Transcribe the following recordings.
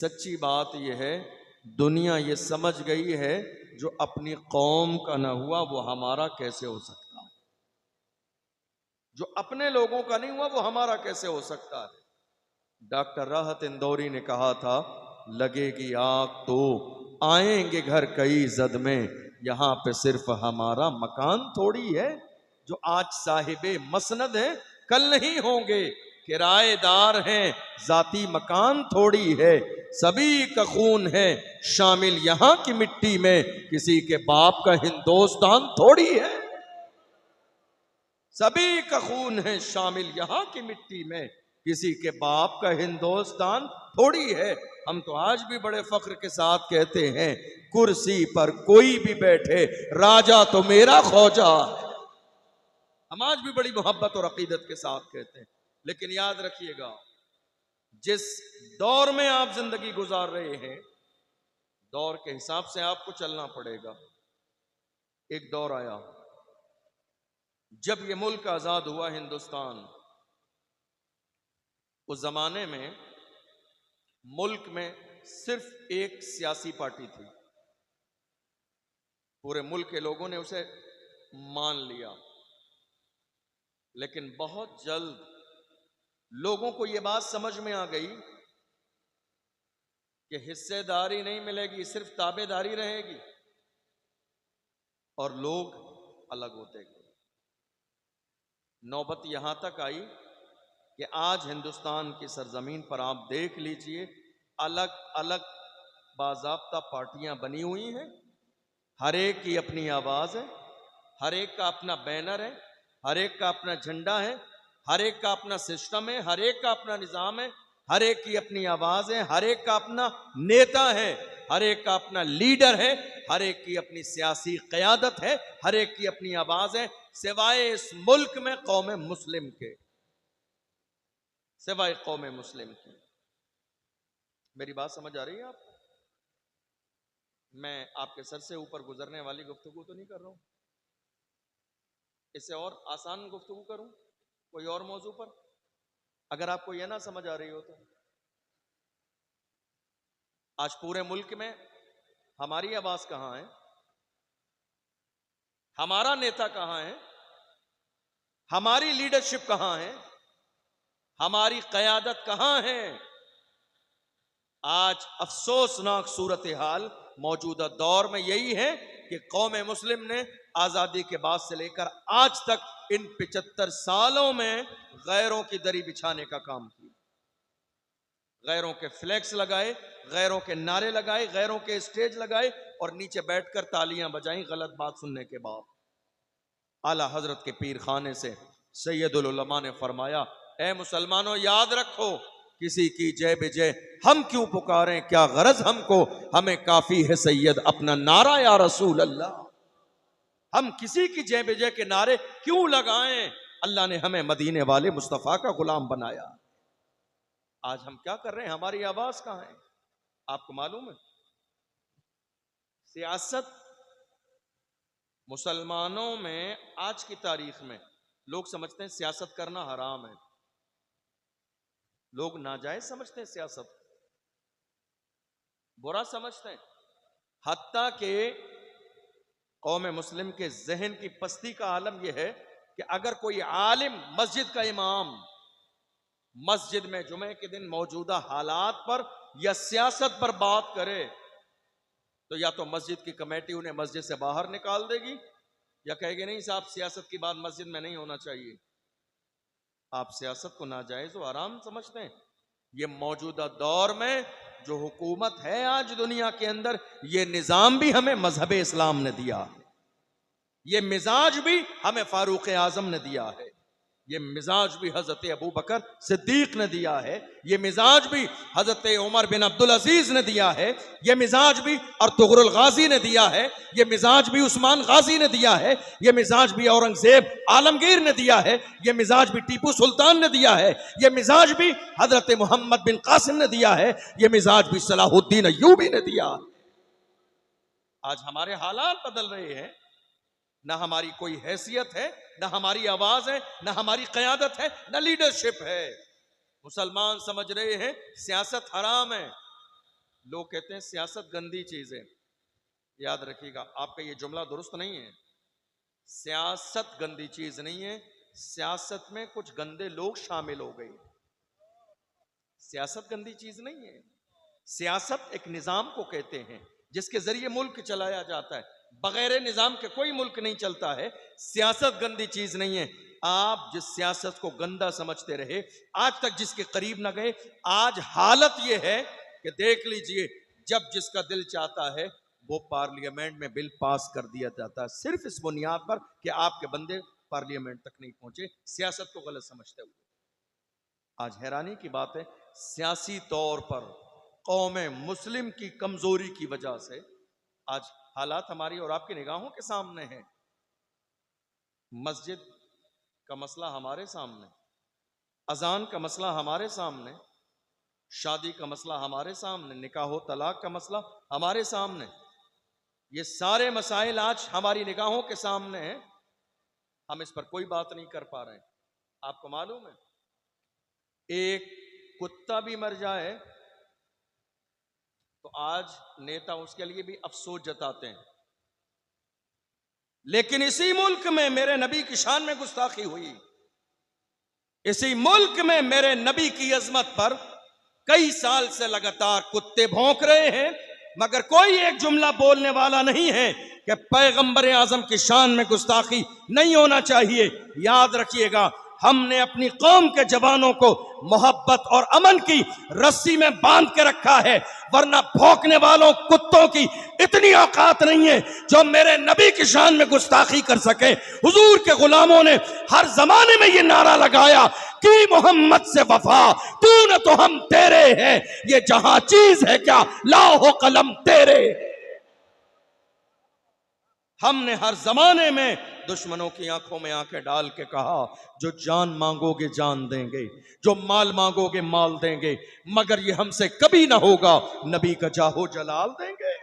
सच्ची बात यह है, दुनिया ये समझ गई है जो अपनी कौम का न हुआ वो हमारा कैसे हो सकता है, जो अपने लोगों का नहीं हुआ वो हमारा कैसे हो सकता है। डॉक्टर राहत इंदौरी ने कहा था, लगेगी आग तो आएंगे घर कई जद में, यहां पे सिर्फ हमारा मकान थोड़ी है। जो आज साहिबे मसनद है कल नहीं होंगे, किराएदार हैं जाती मकान थोड़ी है। सभी का खून है शामिल यहां की मिट्टी में, किसी के बाप का हिंदुस्तान थोड़ी है। सभी का खून है शामिल यहां की मिट्टी में, किसी के बाप का हिंदुस्तान थोड़ी है। हम तो आज भी बड़े फख्र के साथ कहते हैं, कुर्सी पर कोई भी बैठे राजा तो मेरा खौजा है। हम आज भी बड़ी मोहब्बत और अकीदत के साथ कहते हैं। लेकिन याद रखिएगा, जिस दौर में आप जिंदगी गुजार रहे हैं, दौर के हिसाब से आपको चलना पड़ेगा। एक दौर आया जब ये मुल्क आजाद हुआ हिंदुस्तान, उस जमाने में मुल्क में सिर्फ एक सियासी पार्टी थी। पूरे मुल्क के लोगों ने उसे मान लिया, लेकिन बहुत जल्द लोगों को यह बात समझ में आ गई कि हिस्सेदारी नहीं मिलेगी, सिर्फ ताबेदारी रहेगी, और लोग अलग होते गए। नौबत यहां तक आई कि आज हिंदुस्तान की सरजमीन पर आप देख लीजिए, अलग अलग बाज़ाब्ता पार्टियां बनी हुई हैं। हर एक की अपनी आवाज है, हर एक का अपना बैनर है, हर एक का अपना झंडा है, हर एक का अपना सिस्टम है, हर एक का अपना निजाम है, हर एक की अपनी आवाज है, हर एक का अपना नेता है, हर एक का अपना लीडर है, हर एक की अपनी सियासी क़यादत है, हर एक की अपनी आवाज है, सिवाय इस मुल्क में कौम मुस्लिम के, सिवाय कौम मुस्लिम की। मेरी बात समझ आ रही है आपको? मैं आपके सर से ऊपर गुजरने वाली गुफ्तगू तो नहीं कर रहा हूं। इससे और आसान गुफ्तगू करूं कोई और मौजू पर, अगर आपको यह ना समझ आ रही हो तो। आज पूरे मुल्क में हमारी आवाज कहां है, हमारा नेता कहां है, हमारी लीडरशिप कहां है, हमारी कयादत कहां है? आज अफसोसनाक सूरत हाल मौजूदा दौर में यही है कि कौम मुस्लिम ने आजादी के बाद से लेकर आज तक इन 75 सालों में गैरों की दरी बिछाने का काम किया। गैरों के फ्लैक्स लगाए, गैरों के नारे लगाए, गैरों के स्टेज लगाए और नीचे बैठकर तालियां बजाई गलत बात सुनने के बाद। आला हजरत के पीर खाने से सैयदुल उलमा ने फरमाया, ए मुसलमानों याद रखो, किसी की जय बेजय हम क्यों पुकारें, क्या गरज हमको, हमें काफी है सैयद अपना नारा या रसूल अल्लाह। हम किसी की जय बेजय के नारे क्यों लगाएं, अल्लाह ने हमें मदीने वाले मुस्तफा का गुलाम बनाया। आज हम क्या कर रहे हैं, हमारी आवाज कहां है? आपको मालूम है, सियासत मुसलमानों में आज की तारीख में लोग समझते हैं सियासत करना हराम है, लोग नाजायज समझते हैं, सियासत बुरा समझते हैं। हत्ता के कौम मुस्लिम के जहन की पस्ती का आलम यह है कि अगर कोई आलिम मस्जिद का इमाम मस्जिद में जुमे के दिन मौजूदा हालात पर या सियासत पर बात करे, तो या तो मस्जिद की कमेटी उन्हें मस्जिद से बाहर निकाल देगी, या कहेगी नहीं साहब सियासत की बात मस्जिद में नहीं होना चाहिए। आप सियासत को नाजायज और हराम समझते हैं। ये मौजूदा दौर में जो हुकूमत है आज दुनिया के अंदर, ये निजाम भी हमें मजहब इस्लाम ने दिया है, ये मिजाज भी हमें फारूक आजम ने दिया है, ये मिजाज भी हजरत अबू बकर सिद्दीक ने दिया है, ये मिजाज भी हजरत उमर बिन अब्दुल अजीज ने दिया है, ये मिजाज भी अर्तुगरुल गाजी ने दिया है, ये मिजाज भी उस्मान गाजी ने दिया है, ये मिजाज भी औरंगजेब आलमगीर ने दिया है, ये मिजाज भी टीपू सुल्तान ने दिया है, ये मिजाज भी हजरत मोहम्मद बिन कासिम ने दिया है, ये मिजाज भी सलाहुद्दीन अय्यूबी ने दिया। आज हमारे हालात बदल रहे हैं, ना हमारी कोई हैसियत है, ना हमारी आवाज है, ना हमारी क़यादत है, ना लीडरशिप है। मुसलमान समझ रहे हैं सियासत हराम है, लोग कहते हैं सियासत गंदी चीज है। याद रखिएगा, आपका ये जुमला दुरुस्त नहीं है। सियासत गंदी चीज नहीं है, सियासत में कुछ गंदे लोग शामिल हो गए। सियासत गंदी चीज नहीं है। सियासत एक निजाम को कहते हैं जिसके जरिए मुल्क चलाया जाता है। बगैर निजाम के कोई मुल्क नहीं चलता है। सियासत गंदी चीज नहीं है। आप जिस सियासत को गंदा समझते रहे, आज तक जिसके करीब ना गए, आज हालत यह है कि देख लीजिए, जब जिसका दिल चाहता है वो पार्लियामेंट में बिल पास कर दिया जाता है, सिर्फ इस बुनियाद पर कि आपके बंदे पार्लियामेंट तक नहीं पहुंचे, सियासत को गलत समझते हुए। आज हैरानी की बात है, सियासी तौर पर कौम मुस्लिम की कमजोरी की वजह से आज हालात हमारी और आपकी निगाहों के सामने हैं। मस्जिद का मसला हमारे सामने, अजान का मसला हमारे सामने, शादी का मसला हमारे सामने, निकाह तलाक का मसला हमारे सामने। ये सारे मसाइल आज हमारी निगाहों के सामने हैं। हम इस पर कोई बात नहीं कर पा रहे हैं। आपको मालूम है, एक कुत्ता भी मर जाए तो आज नेता उसके लिए भी अफसोस जताते हैं। लेकिन इसी मुल्क में मेरे नबी की शान में गुस्ताखी हुई, इसी मुल्क में मेरे नबी की अजमत पर कई साल से लगातार कुत्ते भौंक रहे हैं, मगर कोई एक जुमला बोलने वाला नहीं है कि पैगंबर आजम की शान में गुस्ताखी नहीं होना चाहिए। याद रखिएगा, हमने अपनी कौम के जवानों को मोहब्बत और अमन की रस्सी में बांध के रखा है, वरना भौंकने वालों कुत्तों की इतनी औकात नहीं है जो मेरे नबी की शान में गुस्ताखी कर सके। हुजूर के गुलामों ने हर जमाने में ये नारा लगाया कि मोहम्मद से वफा, तू न तो हम तेरे हैं, ये जहां चीज है क्या लाहो कलम तेरे। हमने हर जमाने में दुश्मनों की आंखों में आंखें डाल के कहा, जो जान मांगोगे जान देंगे, जो माल मांगोगे माल देंगे, मगर ये हमसे कभी ना होगा, नबी का जाहो जलाल देंगे।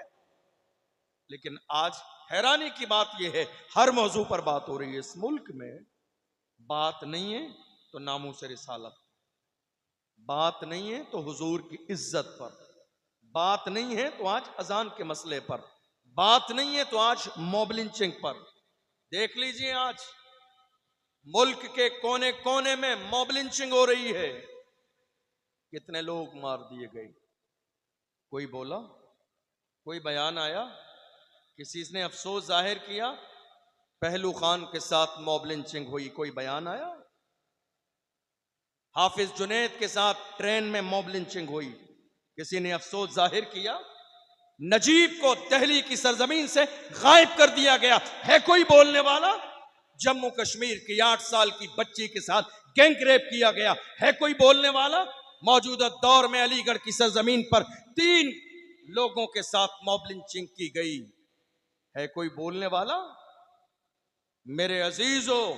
लेकिन आज हैरानी की बात यह है, हर मौजू पर बात हो रही है इस मुल्क में। बात नहीं है तो नामूस रिसालत, बात नहीं है तो हुजूर की इज्जत पर, बात नहीं है तो आज अजान के मसले पर, बात नहीं है तो आज मॉब लिंचिंग पर। देख लीजिए, आज मुल्क के कोने कोने में मॉब लिंचिंग हो रही है। कितने लोग मार दिए गए, कोई बोला, कोई बयान आया, किसी ने अफसोस जाहिर किया? पहलू खान के साथ मॉब लिंचिंग हुई, कोई बयान आया? हाफिज जुनैद के साथ ट्रेन में मॉब लिंचिंग हुई, किसी ने अफसोस जाहिर किया? नजीब को दिल्ली की सरजमीन से गायब कर दिया गया, है कोई बोलने वाला? जम्मू कश्मीर की 8 साल की बच्ची के साथ गैंग रेप किया गया, है कोई बोलने वाला? मौजूदा दौर में अलीगढ़ की सरजमीन पर 3 लोगों के साथ मॉब लिंचिंग की गई, है कोई बोलने वाला? मेरे अजीजों,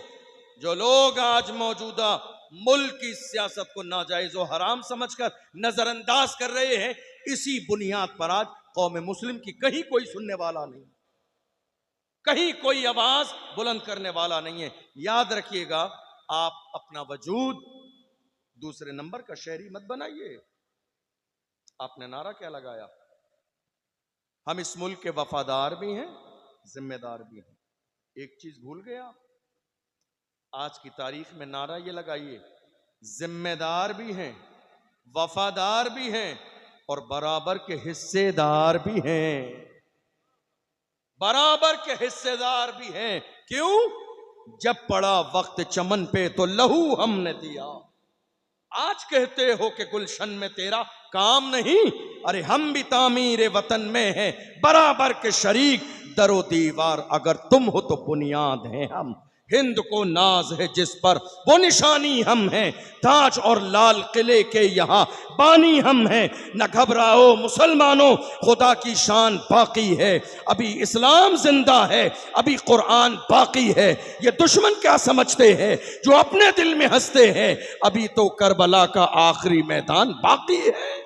जो लोग आज मौजूदा मुल्क की सियासत को नाजायज और हराम समझकर नजरअंदाज कर रहे हैं, इसी बुनियाद पर आज कौम मुस्लिम की कहीं कोई सुनने वाला नहीं, कहीं कोई आवाज बुलंद करने वाला नहीं है। याद रखिएगा, आप अपना वजूद दूसरे नंबर का शहरी मत बनाइए। आपने नारा क्या लगाया? हम इस मुल्क के वफादार भी हैं, जिम्मेदार भी हैं। एक चीज भूल गया, आज की तारीख में नारा ये लगाइए, जिम्मेदार भी हैं, वफादार भी हैं और बराबर के हिस्सेदार भी हैं, बराबर के हिस्सेदार भी हैं। क्यों? जब पड़ा वक्त चमन पे तो लहू हमने दिया। आज कहते हो कि गुलशन में तेरा काम नहीं, अरे हम भी तामीर वतन में हैं, बराबर के शरीक, दरो दीवार अगर तुम हो तो बुनियाद हैं हम। हिंद को नाज है जिस पर वो निशानी हम हैं, ताज और लाल किले के यहाँ बानी हम हैं। न घबराओ मुसलमानों, खुदा की शान बाकी है, अभी इस्लाम जिंदा है, अभी कुरान बाकी है। ये दुश्मन क्या समझते हैं जो अपने दिल में हंसते हैं, अभी तो करबला का आखिरी मैदान बाकी है।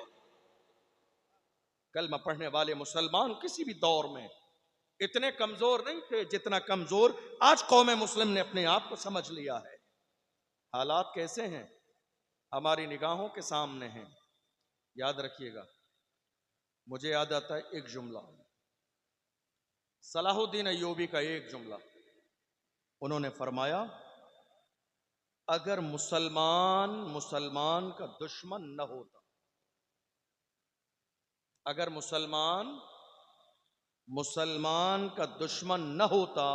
कलमा पढ़ने वाले मुसलमान किसी भी दौर में इतने कमजोर नहीं थे जितना कमजोर आज कौम मुस्लिम ने अपने आप को समझ लिया है। हालात कैसे हैं? हमारी निगाहों के सामने हैं। याद रखिएगा, मुझे याद आता है एक जुमला, सलाहुद्दीन अय्यूबी का एक जुमला। उन्होंने फरमाया, अगर मुसलमान मुसलमान का दुश्मन न होता, अगर मुसलमान मुसलमान का दुश्मन न होता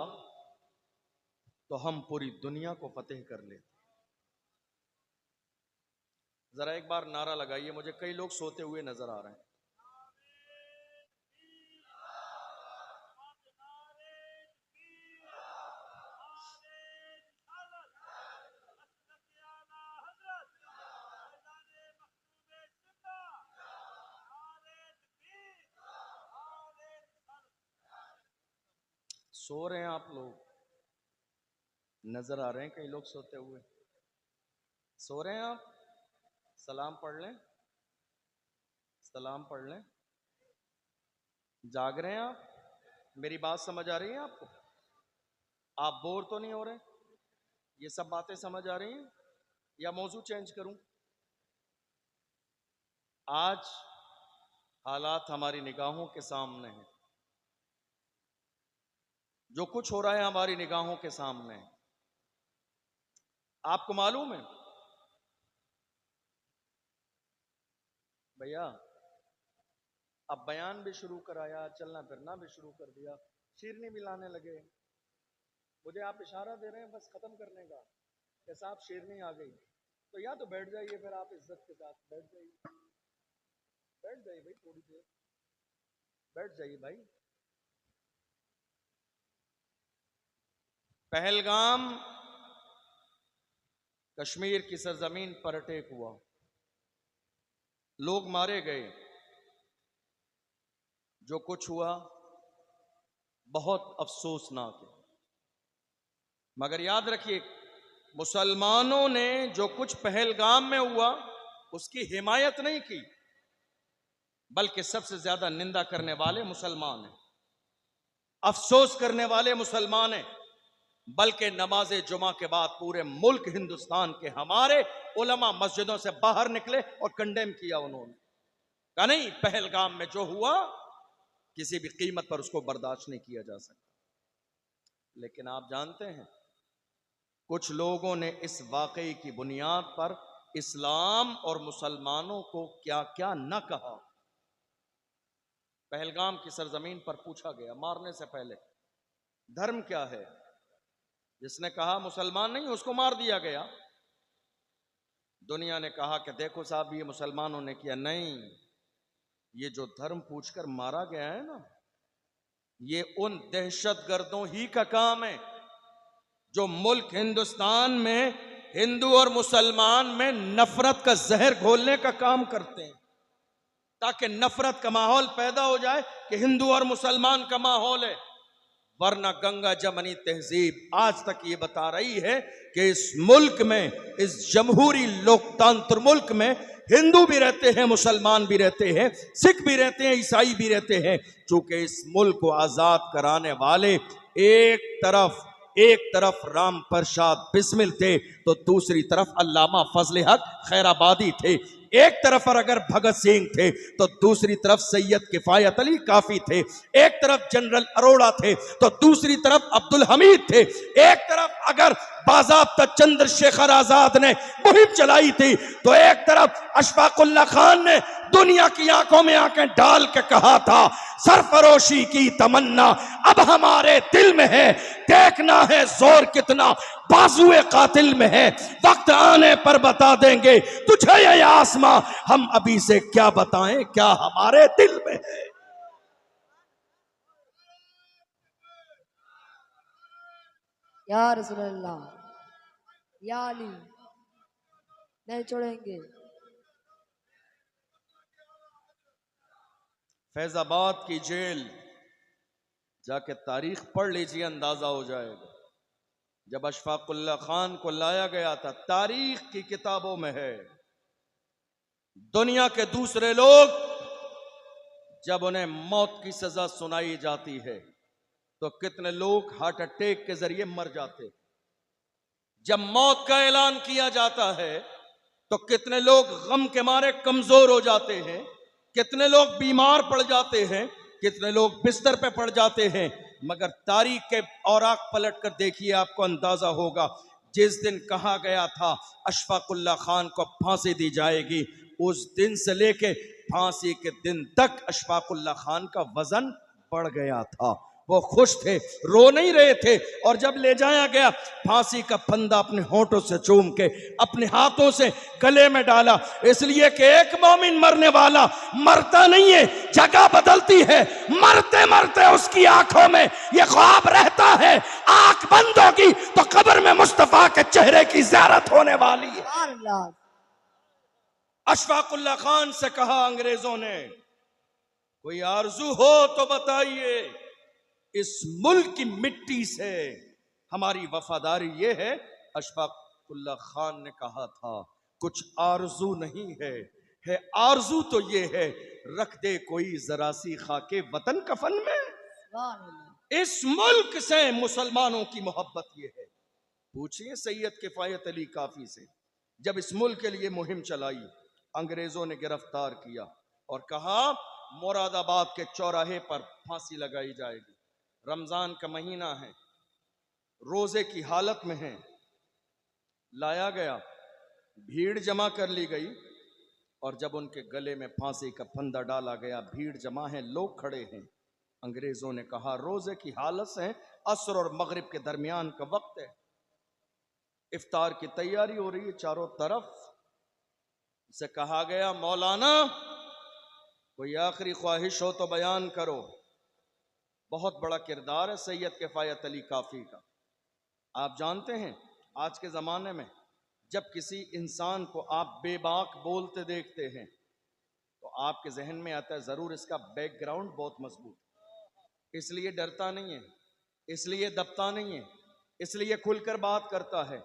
तो हम पूरी दुनिया को फतेह कर लेते। जरा एक बार नारा लगाइए, मुझे कई लोग सोते हुए नजर आ रहे हैं। सो रहे हैं आप लोग, नजर आ रहे हैं कई लोग सोते हुए। सो रहे हैं आप, सलाम पढ़ लें, सलाम पढ़ लें। जाग रहे हैं आप, मेरी बात समझ आ रही है आपको? आप बोर तो नहीं हो रहे? ये सब बातें समझ आ रही हैं या मौजू चेंज करूं? आज हालात हमारी निगाहों के सामने हैं, जो कुछ हो रहा है हमारी निगाहों के सामने है। आपको मालूम है भैया, अब बयान भी शुरू कराया, चलना फिरना भी शुरू कर दिया, शीरनी भी लाने लगे। मुझे आप इशारा दे रहे हैं बस खत्म करने का, कि साहब शीरनी आ गई, तो या तो बैठ जाइए, फिर आप इज्जत के साथ बैठ जाइए, बैठ जाइए भाई, थोड़ी देर बैठ जाइए भाई। पहलगाम कश्मीर की सरजमीन पर अटैक हुआ, लोग मारे गए। जो कुछ हुआ बहुत अफसोसनाक है, मगर याद रखिए, मुसलमानों ने जो कुछ पहलगाम में हुआ उसकी हिमायत नहीं की, बल्कि सबसे ज्यादा निंदा करने वाले मुसलमान हैं, अफसोस करने वाले मुसलमान हैं। बल्कि नमाज जुमा के बाद पूरे मुल्क हिंदुस्तान के हमारे उलमा मस्जिदों से बाहर निकले और कंडेम किया। उन्होंने कहा नहीं, पहलगाम में जो हुआ किसी भी कीमत पर उसको बर्दाश्त नहीं किया जा सकता। लेकिन आप जानते हैं, कुछ लोगों ने इस वाकई की बुनियाद पर इस्लाम और मुसलमानों को क्या क्या न कहा। पहलगाम की सरजमीन पर पूछा गया मारने से पहले, धर्म क्या है? जिसने कहा मुसलमान नहीं, उसको मार दिया गया। दुनिया ने कहा कि देखो साहब, ये मुसलमानों ने किया। नहीं, ये जो धर्म पूछकर मारा गया है ना, ये उन दहशतगर्दों ही का काम है जो मुल्क हिंदुस्तान में हिंदू और मुसलमान में नफरत का जहर घोलने का काम करते हैं, ताकि नफरत का माहौल पैदा हो जाए कि हिंदू और मुसलमान का माहौल है। वरना गंगा जमनी तहजीब आज तक ये बता रही है कि इस मुल्क में, इस जमहूरी लोकतंत्र मुल्क में, हिंदू भी रहते हैं, मुसलमान भी रहते हैं, सिख भी रहते हैं, ईसाई भी रहते हैं। चूंकि इस मुल्क को आजाद कराने वाले एक तरफ राम प्रसाद बिस्मिल थे, तो दूसरी तरफ अल्लामा फजल हक खैराबादी थे। एक तरफ और अगर भगत सिंह थे, तो दूसरी तरफ सैयद किफायत अली काफी थे। एक तरफ जनरल अरोड़ा थे, तो दूसरी तरफ अब्दुल हमीद थे। एक तरफ अगर बाज़ाब्ता चंद्रशेखर आजाद ने मुहिम चलाई थी, तो एक तरफ अशफाकुल्ला खान ने दुनिया की आंखों में आंखें डाल के कहा था, सरफरोशी की तमन्ना अब हमारे दिल में है, देखना है जोर कितना बाजुए कातिल में है, वक्त आने पर बता देंगे तुझे ये आसमां, हम अभी से क्या बताएं क्या हमारे दिल में है। या रसूलल्लाह, या अली, नहीं छोड़ेंगे। फैजाबाद की जेल जाके तारीख पढ़ लीजिए, अंदाजा हो जाएगा। जब अशफाकुल्ला खान को लाया गया था, तारीख की किताबों में है, दुनिया के दूसरे लोग जब उन्हें मौत की सजा सुनाई जाती है तो कितने लोग हार्ट अटैक के जरिए मर जाते। जब मौत का ऐलान किया जाता है तो कितने लोग गम के मारे कमजोर हो जाते हैं, कितने लोग बीमार पड़ जाते हैं, कितने लोग बिस्तर पे पड़ जाते हैं, मगर तारीख के औराक पलट कर देखिए, आपको अंदाजा होगा जिस दिन कहा गया था अशफाकुल्ला खान को फांसी दी जाएगी, उस दिन से लेके फांसी के दिन तक अशफाकुल्ला खान का वजन बढ़ गया था। वो खुश थे, रो नहीं रहे थे। और जब ले जाया गया, फांसी का फंदा अपने होंठों से चूम के अपने हाथों से गले में डाला, इसलिए कि एक मोमिन मरने वाला मरता नहीं है, जगह बदलती है। मरते मरते उसकी आंखों में ये ख्वाब रहता है, आंख बंद होगी तो कब्र में मुस्तफा के चेहरे की ज़ियारत होने वाली है। सुभान अल्लाह। अशफाकुल्ला खान से कहा अंग्रेजों ने, कोई आरजू हो तो बताइए, इस मुल्क की मिट्टी से हमारी वफादारी ये है। अशफाकुल्ला खान ने कहा था, कुछ आरजू नहीं है आरजू तो ये है, रख दे कोई जरा सी खाके वतन कफन में। सुभान अल्लाह। इस मुल्क से मुसलमानों की मोहब्बत ये है। पूछिए सैयद किफायत अली काफी से, जब इस मुल्क के लिए मुहिम चलाई, अंग्रेजों ने गिरफ्तार किया और कहा मुरादाबाद के चौराहे पर फांसी लगाई जाएगी। रमजान का महीना है, रोजे की हालत में है, लाया गया, भीड़ जमा कर ली गई और जब उनके गले में फांसी का फंदा डाला गया, भीड़ जमा है, लोग खड़े हैं। अंग्रेजों ने कहा रोजे की हालत से, असर और मगरिब के दरमियान का वक्त है, इफ्तार की तैयारी हो रही है चारों तरफ से। कहा गया मौलाना कोई आखिरी ख्वाहिश हो तो बयान करो। बहुत बड़ा किरदार है सैयद किफायत अली काफी का। आप जानते हैं आज के ज़माने में जब किसी इंसान को आप बेबाक बोलते देखते हैं तो आपके जहन में आता है ज़रूर इसका बैकग्राउंड बहुत मजबूत, इसलिए डरता नहीं है, इसलिए दबता नहीं है, इसलिए खुलकर बात करता है।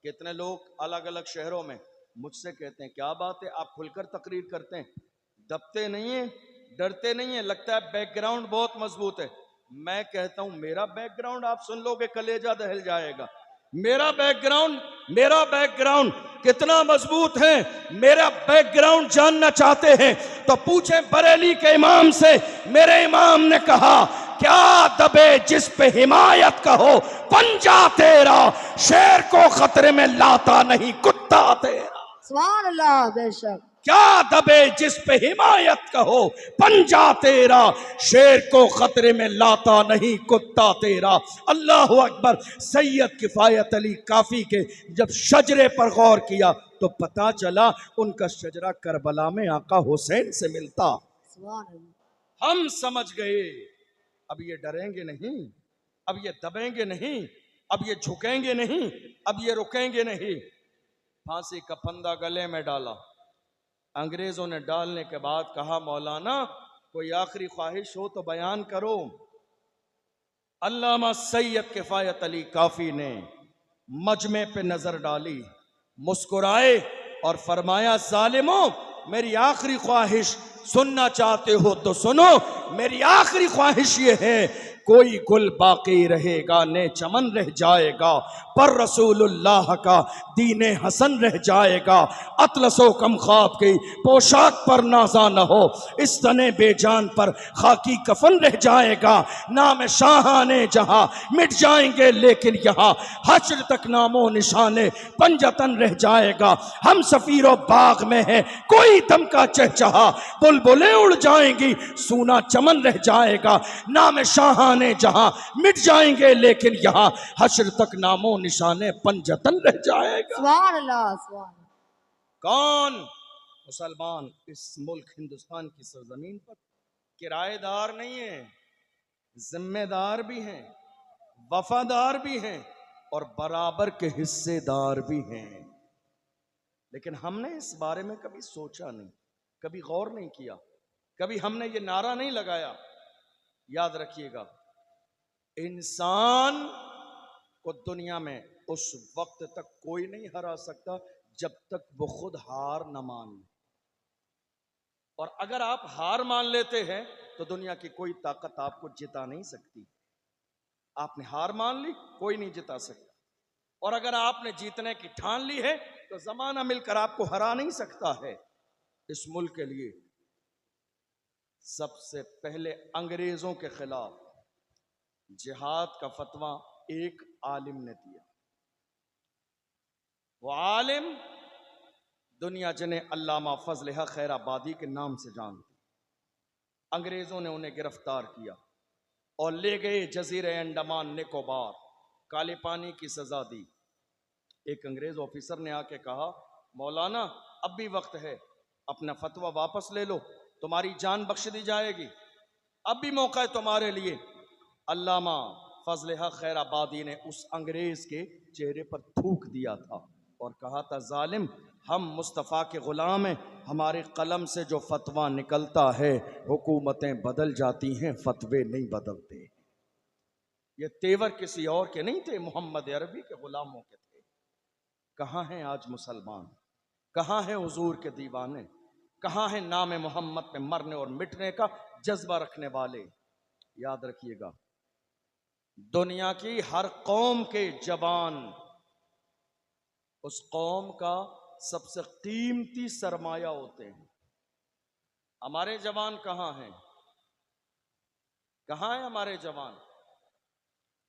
कितने लोग अलग अलग शहरों में मुझसे कहते हैं, क्या बात है आप खुलकर तकरीर करते हैं, दबते नहीं है, डरते नहीं है, लगता है बैकग्राउंड बहुत मजबूत है। मैं कहता हूं मेरा बैकग्राउंड आप सुन लोगे कलेजा दहल जाएगा। मेरा बैकग्राउंड कितना मजबूत है, मेरा बैकग्राउंड जानना चाहते हैं तो पूछें बरेली के इमाम से। मेरे इमाम ने कहा, क्या दबे जिस पे हिमायत का हो पंजा तेरा, शेर को खतरे में लाता नहीं कुत्ता तेरा। सुभान अल्लाह। बेशक। क्या दबे जिस पे हिमायत का हो पंजा तेरा, शेर को खतरे में लाता नहीं कुत्ता तेरा। अल्लाह अकबर। सैयद किफायत अली काफी के जब शजरे पर गौर किया तो पता चला उनका शजरा करबला में आका हुसैन से मिलता। सुभान अल्लाह। हम समझ गए अब ये डरेंगे नहीं, अब ये दबेंगे नहीं, अब ये झुकेंगे नहीं, अब ये रुकेंगे नहीं। फांसी का फंदा गले में डाला। अंग्रेजों ने डालने के बाद कहा मौलाना कोई आखिरी ख्वाहिश हो तो बयान करो। अल्लामा सैयद किफायत अली काफी ने मजमे पे नजर डाली, मुस्कुराए और फरमाया, जालिमों मेरी आखिरी ख्वाहिश सुनना चाहते हो तो सुनो। मेरी आखिरी ख्वाहिश ये है, कोई गुल बाकी रहेगा ने चमन रह जाएगा, पर रसूलुल्लाह का दीने हसन रह जाएगा। अतलसो कम ख्वाब की पोशाक पर नाजा न हो, इस तने बेजान पर खाकी कफन रह जाएगा। नाम शाहाने जहां मिट जाएंगे लेकिन यहाँ हश्र तक नामो निशाने पंजतन रह जाएगा। हम सफीरो बाग में है कोई दम का चहचहा, बुलबुलें उड़ जाएंगी सूना चमन रह जाएगा। नाम शाहाने जहां मिट जाएंगे लेकिन यहाँ हश्र तक नामो निशाने पंजतन रह जाएगा। सुभान अल्लाह। सुभान। कौन मुसलमान इस मुल्क हिंदुस्तान की सरजमीन पर किराएदार नहीं है, जिम्मेदार भी हैं, वफादार भी हैं और बराबर के हिस्सेदार भी हैं। लेकिन हमने इस बारे में कभी सोचा नहीं, कभी गौर नहीं किया, कभी हमने ये नारा नहीं लगाया। याद रखिएगा, इंसान को दुनिया में उस वक्त तक कोई नहीं हरा सकता जब तक वो खुद हार न मान ले। और अगर आप हार मान लेते हैं तो दुनिया की कोई ताकत आपको जिता नहीं सकती। आपने हार मान ली, कोई नहीं जिता सकता। और अगर आपने जीतने की ठान ली है तो जमाना मिलकर आपको हरा नहीं सकता है। इस मुल्क के लिए सबसे पहले अंग्रेजों के खिलाफ जिहाद का फतवा एक आलिम ने दिया। वो आलिम दुनिया जिन्हें अल्लामा फजल हक खैराबादी के नाम से जानती। अंग्रेजों ने उन्हें गिरफ्तार किया और ले गए जजीरे अंडमान निकोबार, काले पानी की सजा दी। एक अंग्रेज ऑफिसर ने आके कहा, मौलाना अब भी वक्त है, अपना फतवा वापस ले लो, तुम्हारी जान बख्श दी जाएगी, अब भी मौका है तुम्हारे लिए। अल्लामा फजल हक खैराबादी ने उस अंग्रेज के चेहरे पर थूक दिया था और कहा था, जालिम, हम मुस्तफ़ा के गुलाम हैं, हमारे कलम से जो फतवा निकलता है हुकूमतें बदल जाती हैं, फतवे नहीं बदलते। ये तेवर किसी और के नहीं थे, मोहम्मद अरबी के गुलामों के थे। कहाँ हैं आज मुसलमान? कहाँ हैं हुजूर के दीवाने? कहाँ हैं नाम मोहम्मद पे मरने और मिटने का जज्बा रखने वाले? याद रखिएगा, दुनिया की हर कौम के जवान उस कौम का सबसे कीमती सरमाया होते हैं। हमारे जवान कहाँ हैं? कहाँ हैं हमारे जवान?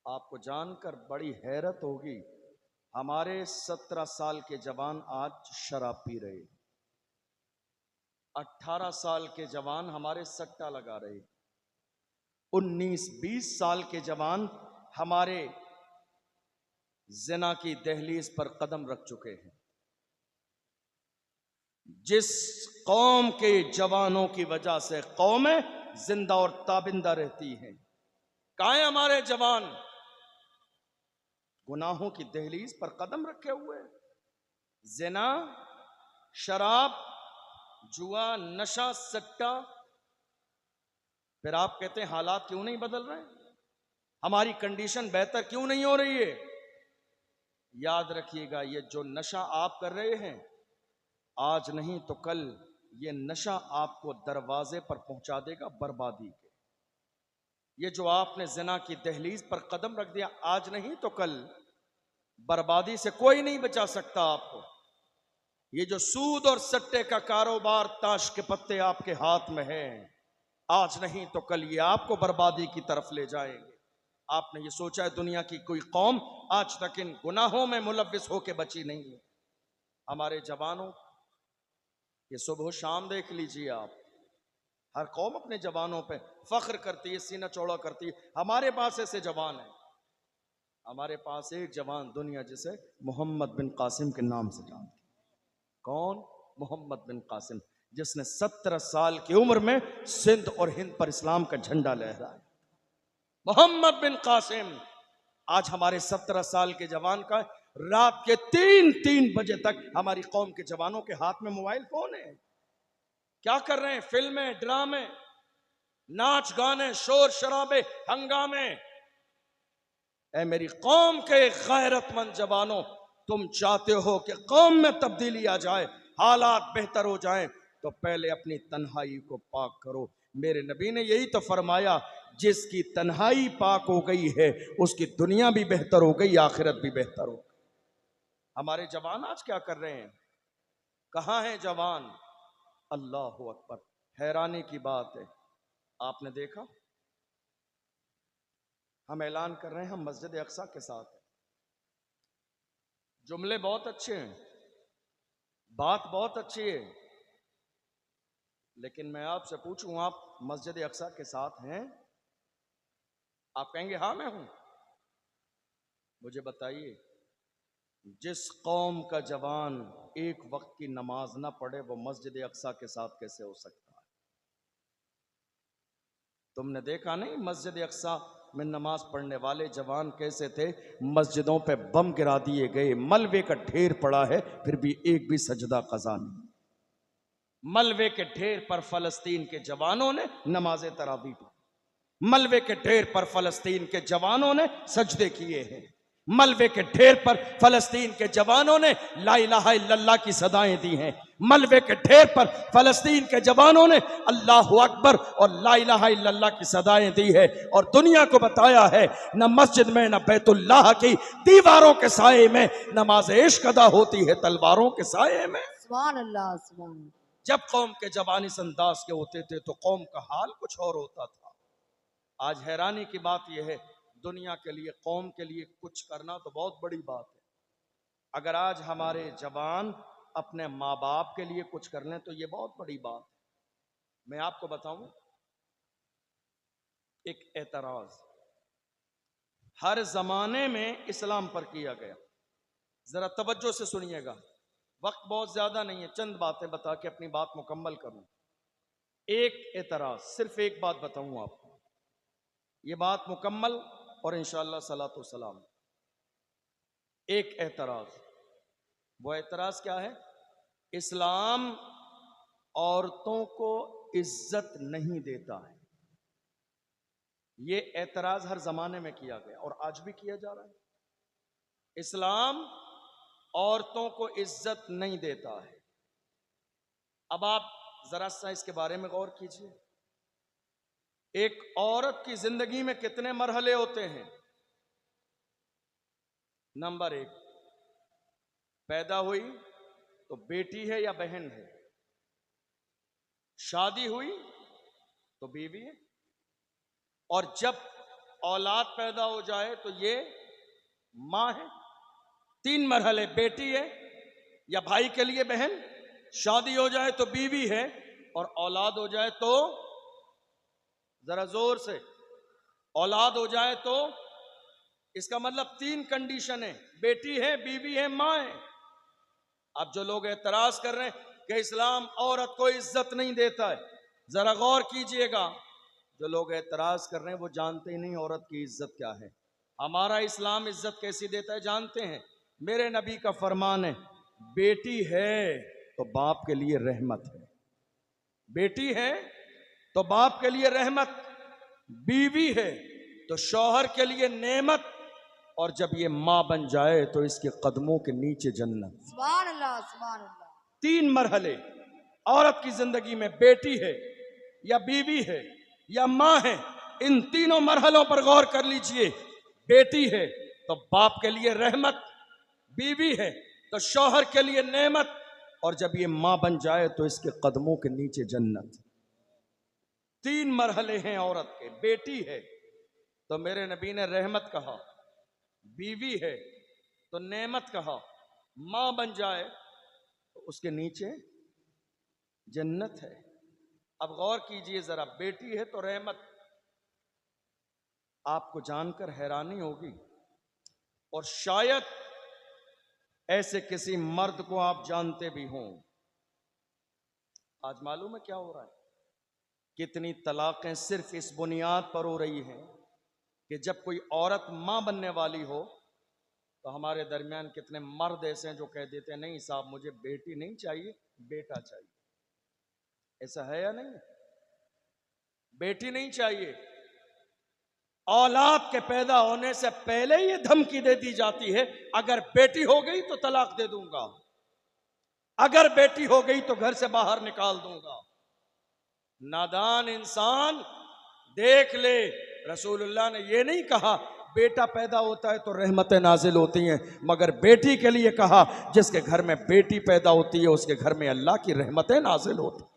आपको जानकर बड़ी हैरत होगी, हमारे 17 साल के जवान आज शराब पी रहे, 18 साल के जवान हमारे सट्टा लगा रहे, 19-20 साल के जवान हमारे जिना की दहलीज पर कदम रख चुके हैं। जिस कौम के जवानों की वजह से कौमें जिंदा और ताबिंदा रहती हैं, कहाँ हैं हमारे जवान? गुनाहों की दहलीज पर कदम रखे हुए, जिना, शराब, जुआ, नशा, सट्टा। फिर आप कहते हैं हालात क्यों नहीं बदल रहे, हमारी कंडीशन बेहतर क्यों नहीं हो रही है? याद रखिएगा, ये जो नशा आप कर रहे हैं, आज नहीं तो कल ये नशा आपको दरवाजे पर पहुंचा देगा बर्बादी के। ये जो आपने जिना की दहलीज पर कदम रख दिया, आज नहीं तो कल बर्बादी से कोई नहीं बचा सकता आपको। ये जो सूद और सट्टे का कारोबार, ताश के पत्ते आपके हाथ में है, आज नहीं तो कल ये आपको बर्बादी की तरफ ले जाएंगे। आपने ये सोचा है दुनिया की कोई कौम आज तक इन गुनाहों में मुलव्विस होकर बची नहीं है? हमारे जवानों, ये सुबह शाम देख लीजिए आप, हर कौम अपने जवानों पे फख्र करती है, सीना चौड़ा करती है। हमारे पास ऐसे जवान हैं, हमारे पास एक जवान दुनिया जिसे मोहम्मद बिन कासिम के नाम से जानती। कौन? मोहम्मद बिन कासिम, जिसने 17 साल की उम्र में सिंध और हिंद पर इस्लाम का झंडा लहराया। मोहम्मद बिन कासिम। आज हमारे 17 साल के जवान का रात के 3-3 बजे तक हमारी कौम के जवानों के हाथ में मोबाइल फोन है। क्या कर रहे हैं? फिल्में, ड्रामे, नाच गाने, शोर शराबे, हंगामे। ऐ मेरी कौम के गैरतमंद जवानों, तुम चाहते हो कि कौम में तब्दीली आ जाए, हालात बेहतर हो जाएं, तो पहले अपनी तन्हाई को पाक करो। मेरे नबी ने यही तो फरमाया, जिसकी तन्हाई पाक हो गई है उसकी दुनिया भी बेहतर हो गई, आखिरत भी बेहतर हो। हमारे जवान आज क्या कर रहे हैं? कहाँ हैं जवान? अल्लाह अकबर। हैरानी की बात है, आपने देखा, हम ऐलान कर रहे हैं हम मस्जिद अक्सा के साथ हैं। जुमले बहुत अच्छे हैं, बात बहुत अच्छी है, लेकिन मैं आपसे पूछूं, आप मस्जिद अक्सा के साथ हैं? आप कहेंगे हाँ मैं हूं। मुझे बताइए, जिस कौम का जवान एक वक्त की नमाज ना पढ़े वो मस्जिद अक्सा के साथ कैसे हो सकता है? तुमने देखा नहीं मस्जिद अक्सा में नमाज पढ़ने वाले जवान कैसे थे? मस्जिदों पे बम गिरा दिए गए, मलबे का ढेर पड़ा है, फिर भी एक भी सजदा कज़ा नहीं। मलबे के ढेर पर फलस्तीन के जवानों ने नमाज तरावी पढ़ी, मलबे के ढेर पर फलस्तीन के जवानों ने सजदे किए हैं, मलबे के ढेर पर फलस्तीन के जवानों ने ला इलाहा इल्लल्लाह की सदाएं दी हैं, मलबे के ढेर पर फलस्तीन के जवानों ने अल्लाह अकबर और ला इलाहा इल्लल्लाह की सदाएं दी है, और दुनिया को बताया है न मस्जिद में न बैतुल्लाह की दीवारों के साए में नमाज इश्क अदा होती है, तलवारों के साए में। सुभान अल्लाह, सुभान। जब कौम के जबानी अंदाज के होते थे तो कौम का हाल कुछ और होता था। आज हैरानी की बात यह है, दुनिया के लिए, कौम के लिए कुछ करना तो बहुत बड़ी बात है। अगर आज हमारे जवान अपने माँ बाप के लिए कुछ कर लें तो ये बहुत बड़ी बात है। मैं आपको बताऊं एक एतराज हर जमाने में इस्लाम पर किया गया। जरा तवज्जो से सुनिएगा, वक्त बहुत ज्यादा नहीं है, चंद बातें बता के अपनी बात मुकम्मल करूं। एक एतराज, सिर्फ एक बात बताऊं आपको, ये बात मुकम्मल और इंशाअल्लाह सलातो सलाम। एक एतराज, वो एतराज क्या है? इस्लाम औरतों को इज्जत नहीं देता है। ये एतराज हर जमाने में किया गया और आज भी किया जा रहा है। इस्लाम औरतों को इज्जत नहीं देता है। अब आप जरा सा इसके बारे में गौर कीजिए। एक औरत की जिंदगी में कितने मरहले होते हैं? नंबर एक, पैदा हुई तो बेटी है या बहन है, शादी हुई तो बीवी है, और जब औलाद पैदा हो जाए तो ये मां है। तीन मरहले, बेटी है या भाई के लिए बहन, शादी हो जाए तो बीवी है, और औलाद हो जाए तो, जरा जोर से, औलाद हो जाए तो, इसका मतलब तीन कंडीशन है, बेटी है, बीवी है, मां है। अब जो लोग एतराज कर रहे हैं कि इस्लाम औरत को इज्जत नहीं देता है, जरा गौर कीजिएगा, जो लोग एतराज कर रहे हैं वो जानते ही नहीं औरत की इज्जत क्या है। हमारा इस्लाम इज्जत कैसी देता है जानते हैं? मेरे नबी का फरमान है, बेटी है तो बाप के लिए रहमत है, बेटी है तो बाप के लिए रहमत, बीवी है तो शौहर के लिए नेमत, और जब ये मां बन जाए तो इसके कदमों के नीचे जन्नत। सुभान अल्लाह, सुभान अल्लाह। तीन मरहले औरत की जिंदगी में, बेटी है या बीवी है या मां है, इन तीनों मरहलों पर गौर कर लीजिए। बेटी है तो बाप के लिए रहमत, बीवी है तो शौहर के लिए नेमत, और जब ये मां बन जाए तो इसके कदमों के नीचे जन्नत। तीन मरहले हैं औरत के। बेटी है तो मेरे नबी ने रहमत कहा, बीवी है तो नेमत कहा, मां बन जाए तो उसके नीचे जन्नत है। अब गौर कीजिए जरा, बेटी है तो रहमत। आपको जानकर हैरानी होगी, और शायद ऐसे किसी मर्द को आप जानते भी हों, आज मालूम है क्या हो रहा है? कितनी तलाकें सिर्फ इस बुनियाद पर हो रही हैं कि जब कोई औरत मां बनने वाली हो तो हमारे दरमियान कितने मर्द ऐसे हैं जो कह देते हैं, नहीं साहब मुझे बेटी नहीं चाहिए, बेटा चाहिए। ऐसा है या नहीं? बेटी नहीं चाहिए, औलाद के पैदा होने से पहले ये धमकी दे दी जाती है, अगर बेटी हो गई तो तलाक दे दूंगा, अगर बेटी हो गई तो घर से बाहर निकाल दूंगा। नादान इंसान देख ले, रसूलुल्लाह ने ये नहीं कहा बेटा पैदा होता है तो रहमतें नाजिल होती हैं, मगर बेटी के लिए कहा जिसके घर में बेटी पैदा होती है उसके घर में अल्लाह की रहमतें नाजिल होती हैं।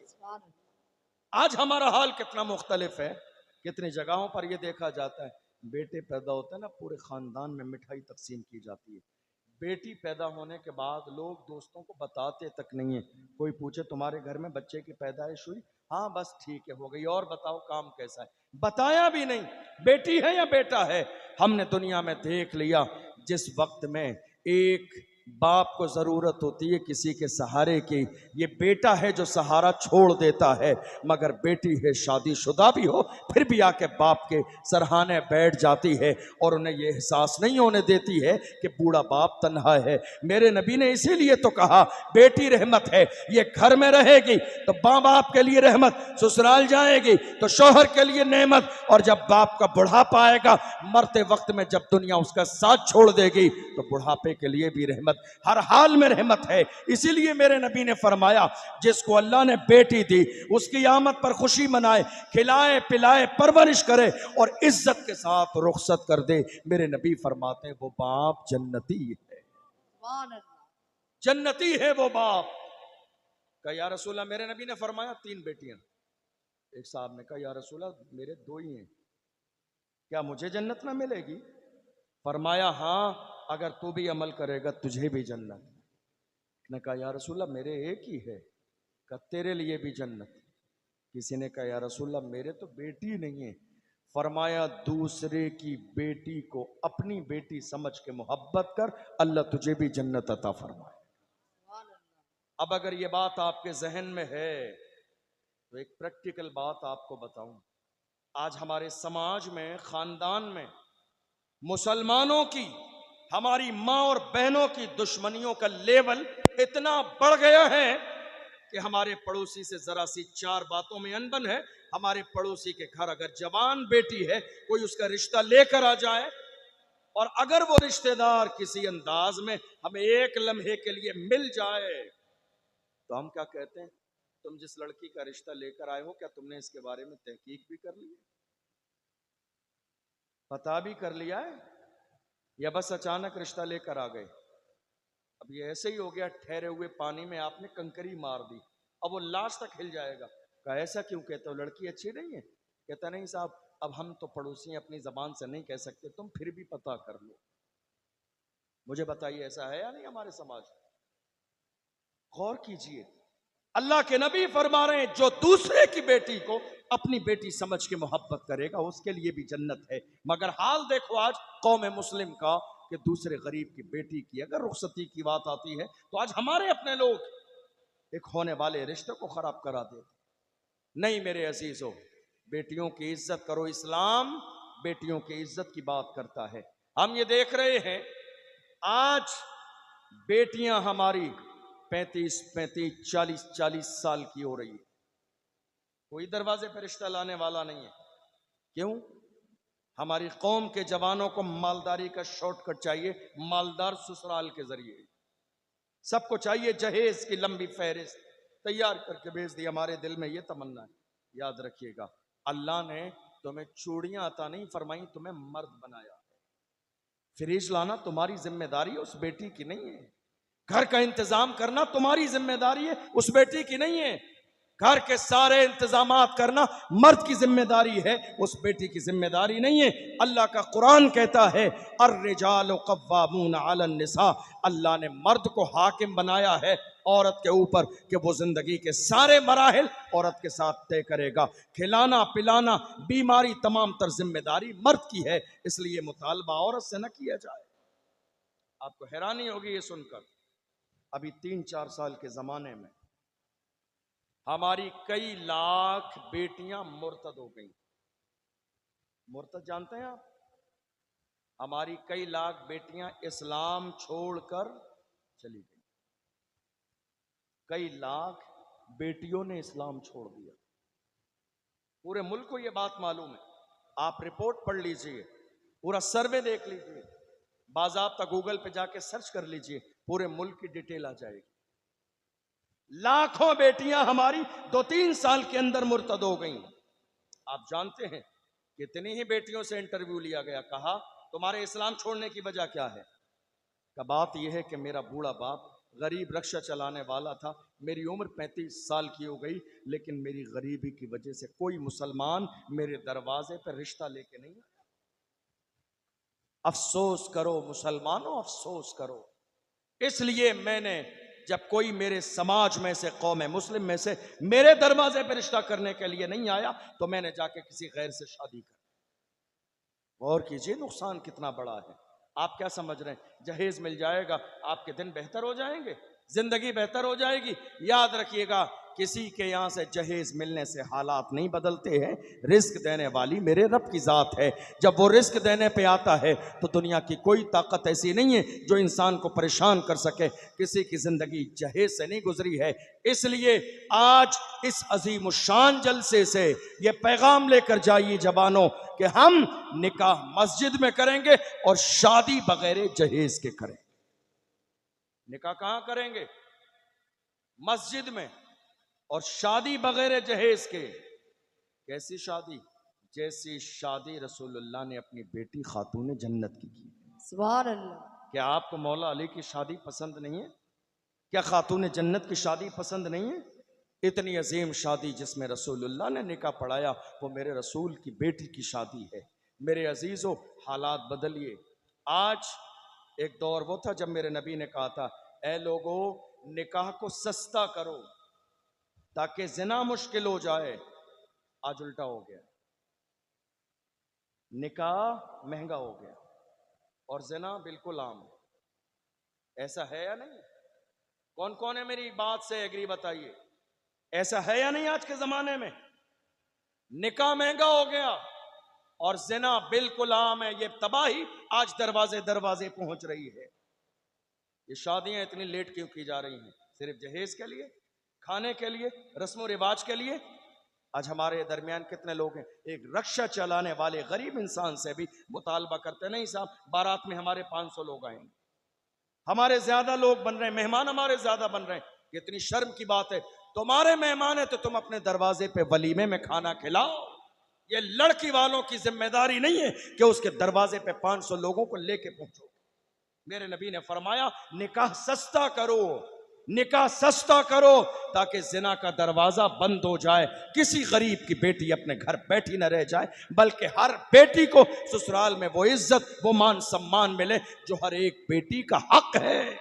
आज हमारा हाल कितना मुख्तलिफ है, कितनी जगहों पर यह देखा जाता है, बेटे पैदा होते हैं ना, पूरे खानदान में मिठाई तकसीम की जाती है। बेटी पैदा होने के बाद लोग दोस्तों को बताते तक नहीं है। कोई पूछे तुम्हारे घर में बच्चे की पैदाइश हुई? हाँ बस ठीक है, हो गई, और बताओ काम कैसा है? बताया भी नहीं, बेटी है या बेटा है। हमने दुनिया में देख लिया, जिस वक्त में एक बाप को जरूरत होती है किसी के सहारे की, ये बेटा है जो सहारा छोड़ देता है, मगर बेटी है शादीशुदा भी हो फिर भी आके बाप के सरहाने बैठ जाती है और उन्हें ये एहसास नहीं होने देती है कि बूढ़ा बाप तन्हा है। मेरे नबी ने इसीलिए तो कहा बेटी रहमत है, ये घर में रहेगी तो माँ बाप के लिए रहमत, ससुराल जाएगी तो शौहर के लिए नेमत, और जब बाप का बुढ़ापा आएगा मरते वक्त में जब दुनिया उसका साथ छोड़ देगी तो बुढ़ापे के लिए भी रहमत, हर हाल में रहमत है। इसीलिए मेरे नबी ने फरमाया जिसको अल्लाह ने बेटी दी उसकी आमद पर खुशी मनाए, खिलाए पिलाए परवरिश करे और इज्जत के साथ रुखसत कर दे। मेरे नबी फरमाते हैं वो बाप जन्नती है, जन्नती है वो बाप। कहा या रसूलल्लाह मेरे नबी ने फरमाया 3 बेटियां। एक साहब ने कहा या रसूलल्लाह मेरे 2 ही हैं, क्या मुझे जन्नत ना मिलेगी? फरमाया हाँ, अगर तू भी अमल करेगा तुझे भी जन्नत। ने कहा या रसूलल्लाह मेरे एक ही है। कहा तेरे लिए भी जन्नत। किसी ने कहा या रसूलल्लाह मेरे तो बेटी नहीं है। फरमाया दूसरे की बेटी को अपनी बेटी समझ के मोहब्बत कर, अल्लाह तुझे भी जन्नत अता फरमाए। अब अगर ये बात आपके जहन में है तो एक प्रैक्टिकल बात आपको बताऊं। आज हमारे समाज में, खानदान में मुसलमानों की, हमारी मां और बहनों की दुश्मनियों का लेवल इतना बढ़ गया है कि हमारे पड़ोसी से जरा सी 4 बातों में अनबन है, हमारे पड़ोसी के घर अगर जवान बेटी है, कोई उसका रिश्ता लेकर आ जाए और अगर वो रिश्तेदार किसी अंदाज में हमें एक लम्हे के लिए मिल जाए तो हम क्या कहते हैं, तुम जिस लड़की का रिश्ता लेकर आए हो क्या तुमने इसके बारे में तहकीक भी कर ली है, पता भी कर लिया है, या बस अचानक रिश्ता लेकर आ गए? अब ये ऐसे ही हो गया, ठहरे हुए पानी में आपने कंकरी मार दी, अब वो लास्ट तक हिल जाएगा। कहा ऐसा क्यों कहते हो, लड़की अच्छी नहीं है? कहता नहीं साहब, अब हम तो पड़ोसी अपनी जबान से नहीं कह सकते, तुम फिर भी पता कर लो। मुझे बताइए ऐसा है या नहीं हमारे समाज में? गौर कीजिए, अल्लाह के नबी फरमा रहे हैं जो दूसरे की बेटी को अपनी बेटी समझ के मोहब्बत करेगा उसके लिए भी जन्नत है। मगर हाल देखो आज कौम मुस्लिम का कि दूसरे गरीब की बेटी की अगर रुखसती की बात आती है तो आज हमारे अपने लोग एक होने वाले रिश्ते को खराब करा देते। नहीं मेरे अजीजों, बेटियों की इज्जत करो, इस्लाम बेटियों की इज्जत की बात करता है। हम ये देख रहे हैं आज बेटियां हमारी 35-35, 40-40 साल की हो रही है, कोई दरवाजे पर रिश्ता लाने वाला नहीं है। क्यों? हमारी कौम के जवानों को मालदारी का शॉर्टकट चाहिए, मालदार ससुराल के जरिए सबको चाहिए जहेज की लंबी फहरिस्त तैयार करके भेज दी। हमारे दिल में ये तमन्ना है, याद रखिएगा अल्लाह ने तुम्हें चूड़ियां अता नहीं फरमाई, तुम्हें मर्द बनाया। फ्रिज लाना तुम्हारी जिम्मेदारी है, उस बेटी की नहीं है। घर का इंतजाम करना तुम्हारी जिम्मेदारी है, उस बेटी की नहीं है। घर के सारे इंतजामात करना मर्द की जिम्मेदारी है, उस बेटी की जिम्मेदारी नहीं है। अल्लाह का कुरान कहता है अर्रिजालु कव्वामून अलन निसा, अल्लाह ने मर्द को हाकिम बनाया है औरत के ऊपर कि वो जिंदगी के सारे मराहिल औरत के साथ तय करेगा। खिलाना पिलाना बीमारी तमाम तर जिम्मेदारी मर्द की है, इसलिए मुतालबा औरत से न किया जाए। आपको हैरानी होगी ये सुनकर, अभी 3-4 साल के जमाने में हमारी कई लाख बेटियां मुर्तद हो गई। मुर्तद जानते हैं आप? हमारी कई लाख बेटियां इस्लाम छोड़कर चली गई। कई लाख बेटियों ने इस्लाम छोड़ दिया। पूरे मुल्क को यह बात मालूम है, आप रिपोर्ट पढ़ लीजिए, पूरा सर्वे देख लीजिए, बाज़ाब्ता गूगल पे जाके सर्च कर लीजिए, पूरे मुल्क की डिटेल आ जाएगी। लाखों बेटियां हमारी 2-3 साल के अंदर मुर्तद हो गई। आप जानते हैं कितनी ही बेटियों से इंटरव्यू लिया गया, कहा तुम्हारे इस्लाम छोड़ने की वजह क्या है? का बात यह है कि मेरा बूढ़ा बाप गरीब रक्षा चलाने वाला था, मेरी उम्र 35 साल की हो गई, लेकिन मेरी गरीबी की वजह से कोई मुसलमान मेरे दरवाजे पर रिश्ता लेके नहीं आया। अफसोस करो मुसलमानों, अफसोस करो। इसलिए मैंने जब कोई मेरे समाज में से, कौम मुस्लिम में से मेरे दरवाजे पर रिश्ता करने के लिए नहीं आया तो मैंने जाके किसी गैर से शादी कर। गौर कीजिए नुकसान कितना बड़ा है। आप क्या समझ रहे हैं जहेज मिल जाएगा आपके दिन बेहतर हो जाएंगे, जिंदगी बेहतर हो जाएगी? याद रखिएगा किसी के यहां से जहेज मिलने से हालात नहीं बदलते हैं, रिस्क देने वाली मेरे रब की जात है। जब वो रिस्क देने पे आता है तो दुनिया की कोई ताकत ऐसी नहीं है जो इंसान को परेशान कर सके। किसी की जिंदगी जहेज से नहीं गुजरी है। इसलिए आज इस अजीम शान जलसे से ये पैगाम लेकर जाइए जवानों कि हम निकाह मस्जिद में करेंगे और शादी बगैर जहेज के करें। निकाह कहां करेंगे? मस्जिद में, और शादी बगैर जहेज के। कैसी शादी? जैसी शादी रसूलुल्लाह ने अपनी बेटी खातून जन्नत की। सुभान अल्लाह। क्या आपको मौला अली की शादी पसंद नहीं है? क्या खातून जन्नत की शादी पसंद नहीं है? इतनी अजीम शादी जिसमें रसूलुल्लाह ने निकाह पढ़ाया, वो मेरे रसूल की बेटी की शादी है। मेरे अजीजों, हालात बदलिए। आज एक दौर वो था जब मेरे नबी ने कहा था, ए लोगों, निकाह को सस्ता करो ताकि जिना मुश्किल हो जाए। आज उल्टा हो गया, निकाह महंगा हो गया और जिना बिल्कुल आम है। ऐसा है या नहीं? कौन कौन है मेरी बात से एग्री बताइए। ऐसा है या नहीं? आज के जमाने में निकाह महंगा हो गया और जिना बिल्कुल आम है। ये तबाही आज दरवाजे दरवाजे पहुंच रही है। ये शादियां इतनी लेट क्यों की जा रही हैं? सिर्फ जहेज के लिए, खाने के लिए, रस्म रिवाज के लिए। आज हमारे दरमियान कितने लोग हैं, एक रक्षा चलाने वाले गरीब इंसान से भी मुतालबा करते, नहीं साहब बारात में हमारे 500 लोग आएंगे, हमारे ज्यादा लोग बन रहे हैं, मेहमान हमारे ज्यादा बन रहे हैं। कितनी शर्म की बात है। तुम्हारे मेहमान है तो तुम अपने दरवाजे पे वलीमे में खाना खिलाओ। ये लड़की वालों की जिम्मेदारी नहीं है कि उसके दरवाजे पे 500 लोगों को लेके पहुंचो। मेरे नबी ने फरमाया, निकाह सस्ता करो, निकाह सस्ता करो ताकि जिना का दरवाजा बंद हो जाए, किसी गरीब की बेटी अपने घर बैठी न रह जाए, बल्कि हर बेटी को ससुराल में वो इज्जत, वो मान सम्मान मिले जो हर एक बेटी का हक है।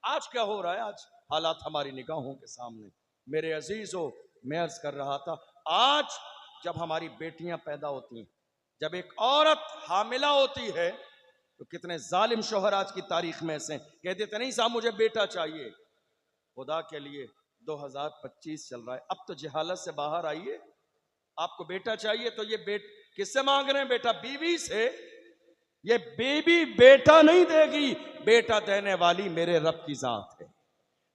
आज क्या हो रहा है? आज हालात हमारी निगाहों के सामने। मेरे अजीजों, मैं अर्ज कर रहा था, आज जब हमारी बेटियां पैदा होती हैं, जब एक औरत हामिला होती है, तो कितने जालिम शोहर आज की तारीख में से कह देते, नहीं साहब मुझे बेटा चाहिए। खुदा के लिए 2025 चल रहा है, अब तो जहालत से बाहर आइए। आपको बेटा चाहिए तो ये किससे मांग रहे हैं? बेटा बीवी से। ये बीवी बेटा नहीं देगी, बेटा देने वाली मेरे रब की जात है।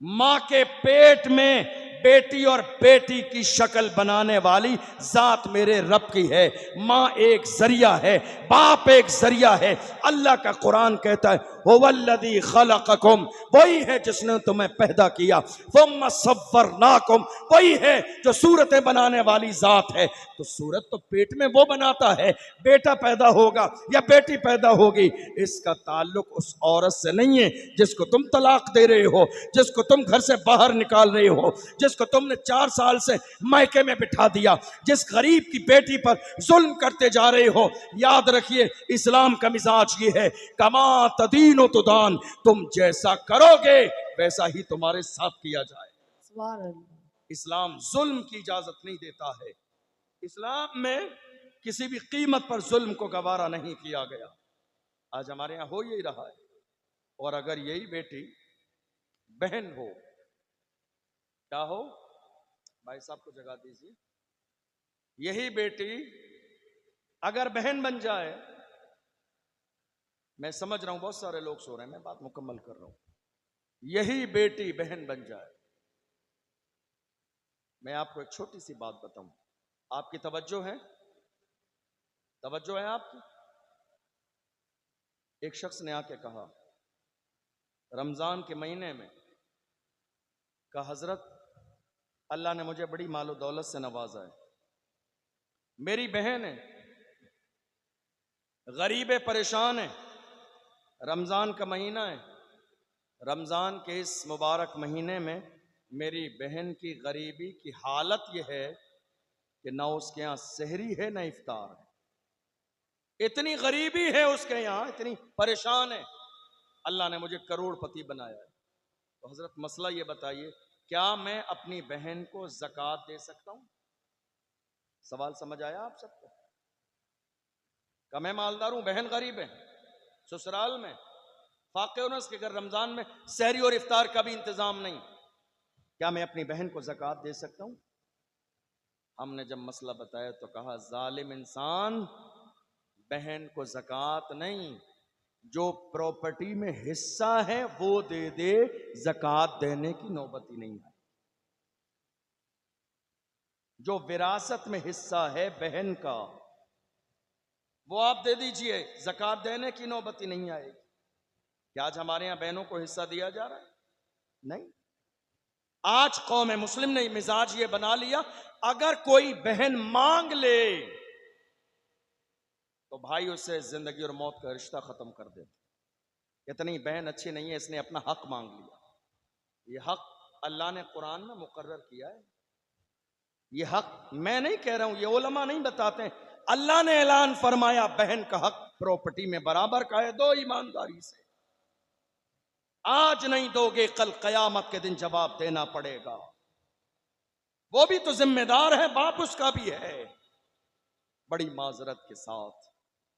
मां के पेट में बेटी और बेटी की शक्ल बनाने वाली जात मेरे रब की है। मां एक जरिया है, बाप एक जरिया है। अल्लाह का कुरान कहता है, हुवल्लज़ी खलक़कुम, वही है जिसने तुम्हें पैदा किया, सुम्मा सव्वरनाकुम, वही है जो सूरतें बनाने वाली जात है। तो सूरत तो पेट में वो बनाता है। बेटा पैदा होगा या बेटी पैदा होगी, इसका ताल्लुक उस औरत से नहीं है जिसको तुम तलाक दे रहे हो, जिसको तुम घर से बाहर निकाल रहे हो, जिसको तुमने 4 साल से मायके में बिठा दिया, जिस गरीब की बेटी पर जुल्म करते जा रहे हो। याद रखिए, इस्लाम का मिजाज ये है, कमा तदीन तुदान, तुम जैसा करोगे वैसा ही तुम्हारे साथ किया जाए। सुभान अल्लाह। इस्लाम जुल्म की इजाजत नहीं देता है। इस्लाम में किसी भी कीमत पर जुल्म को गवारा नहीं किया गया। आज हमारे यहां हो यही रहा है। और अगर यही बेटी बहन हो, क्या हो? भाई साहब को जगा दीजिए। यही बेटी अगर बहन बन जाए, मैं समझ रहा हूं बहुत सारे लोग सो रहे हैं, मैं बात मुकम्मल कर रहा हूं। यही बेटी बहन बन जाए, मैं आपको एक छोटी सी बात बताऊं। आपकी तवज्जो है? तवज्जो है आपकी? एक शख्स ने आके कहा रमजान के महीने में, कहा हजरत, अल्लाह ने मुझे बड़ी मालो दौलत से नवाजा है, मेरी बहन है, गरीब है, परेशान है, रमजान का महीना है, रमजान के इस मुबारक महीने में मेरी बहन की गरीबी की हालत यह है कि ना उसके यहां सहरी है ना इफ्तार है। इतनी गरीबी है उसके यहां, इतनी परेशान है। अल्लाह ने मुझे करोड़पति बनाया है। तो हजरत मसला ये बताइए, क्या मैं अपनी बहन को ज़कात दे सकता हूं? सवाल समझ आया आप सबको? क्या मैं मालदार हूं, बहन गरीब है, ससुराल में फाके उनस के घर रमजान में सहरी और इफ्तार का भी इंतजाम नहीं, क्या मैं अपनी बहन को ज़कात दे सकता हूं? हमने जब मसला बताया तो कहा, जालिम इंसान, बहन को ज़कात नहीं, जो प्रॉपर्टी में हिस्सा है वो दे दे, ज़कात देने की नौबत ही नहीं है। जो विरासत में हिस्सा है बहन का, वो आप दे दीजिए, ज़कात देने की नौबत ही नहीं आएगी। क्या आज हमारे यहां बहनों को हिस्सा दिया जा रहा है? नहीं। आज कौम मुस्लिम ने मिजाज ये बना लिया, अगर कोई बहन मांग ले तो भाई उससे जिंदगी और मौत का रिश्ता खत्म कर देते। इतनी बहन अच्छी नहीं है, इसने अपना हक मांग लिया। ये हक अल्लाह ने कुरान में मुकर्रर किया है। ये हक मैं नहीं कह रहा हूं, ये उलमा नहीं बताते हैं, अल्लाह ने ऐलान फरमाया बहन का हक प्रॉपर्टी में बराबर का है, दो ईमानदारी से। आज नहीं दोगे कल कयामत के दिन जवाब देना पड़ेगा। वो भी तो जिम्मेदार है, बाप उसका भी है। बड़ी माजरत के साथ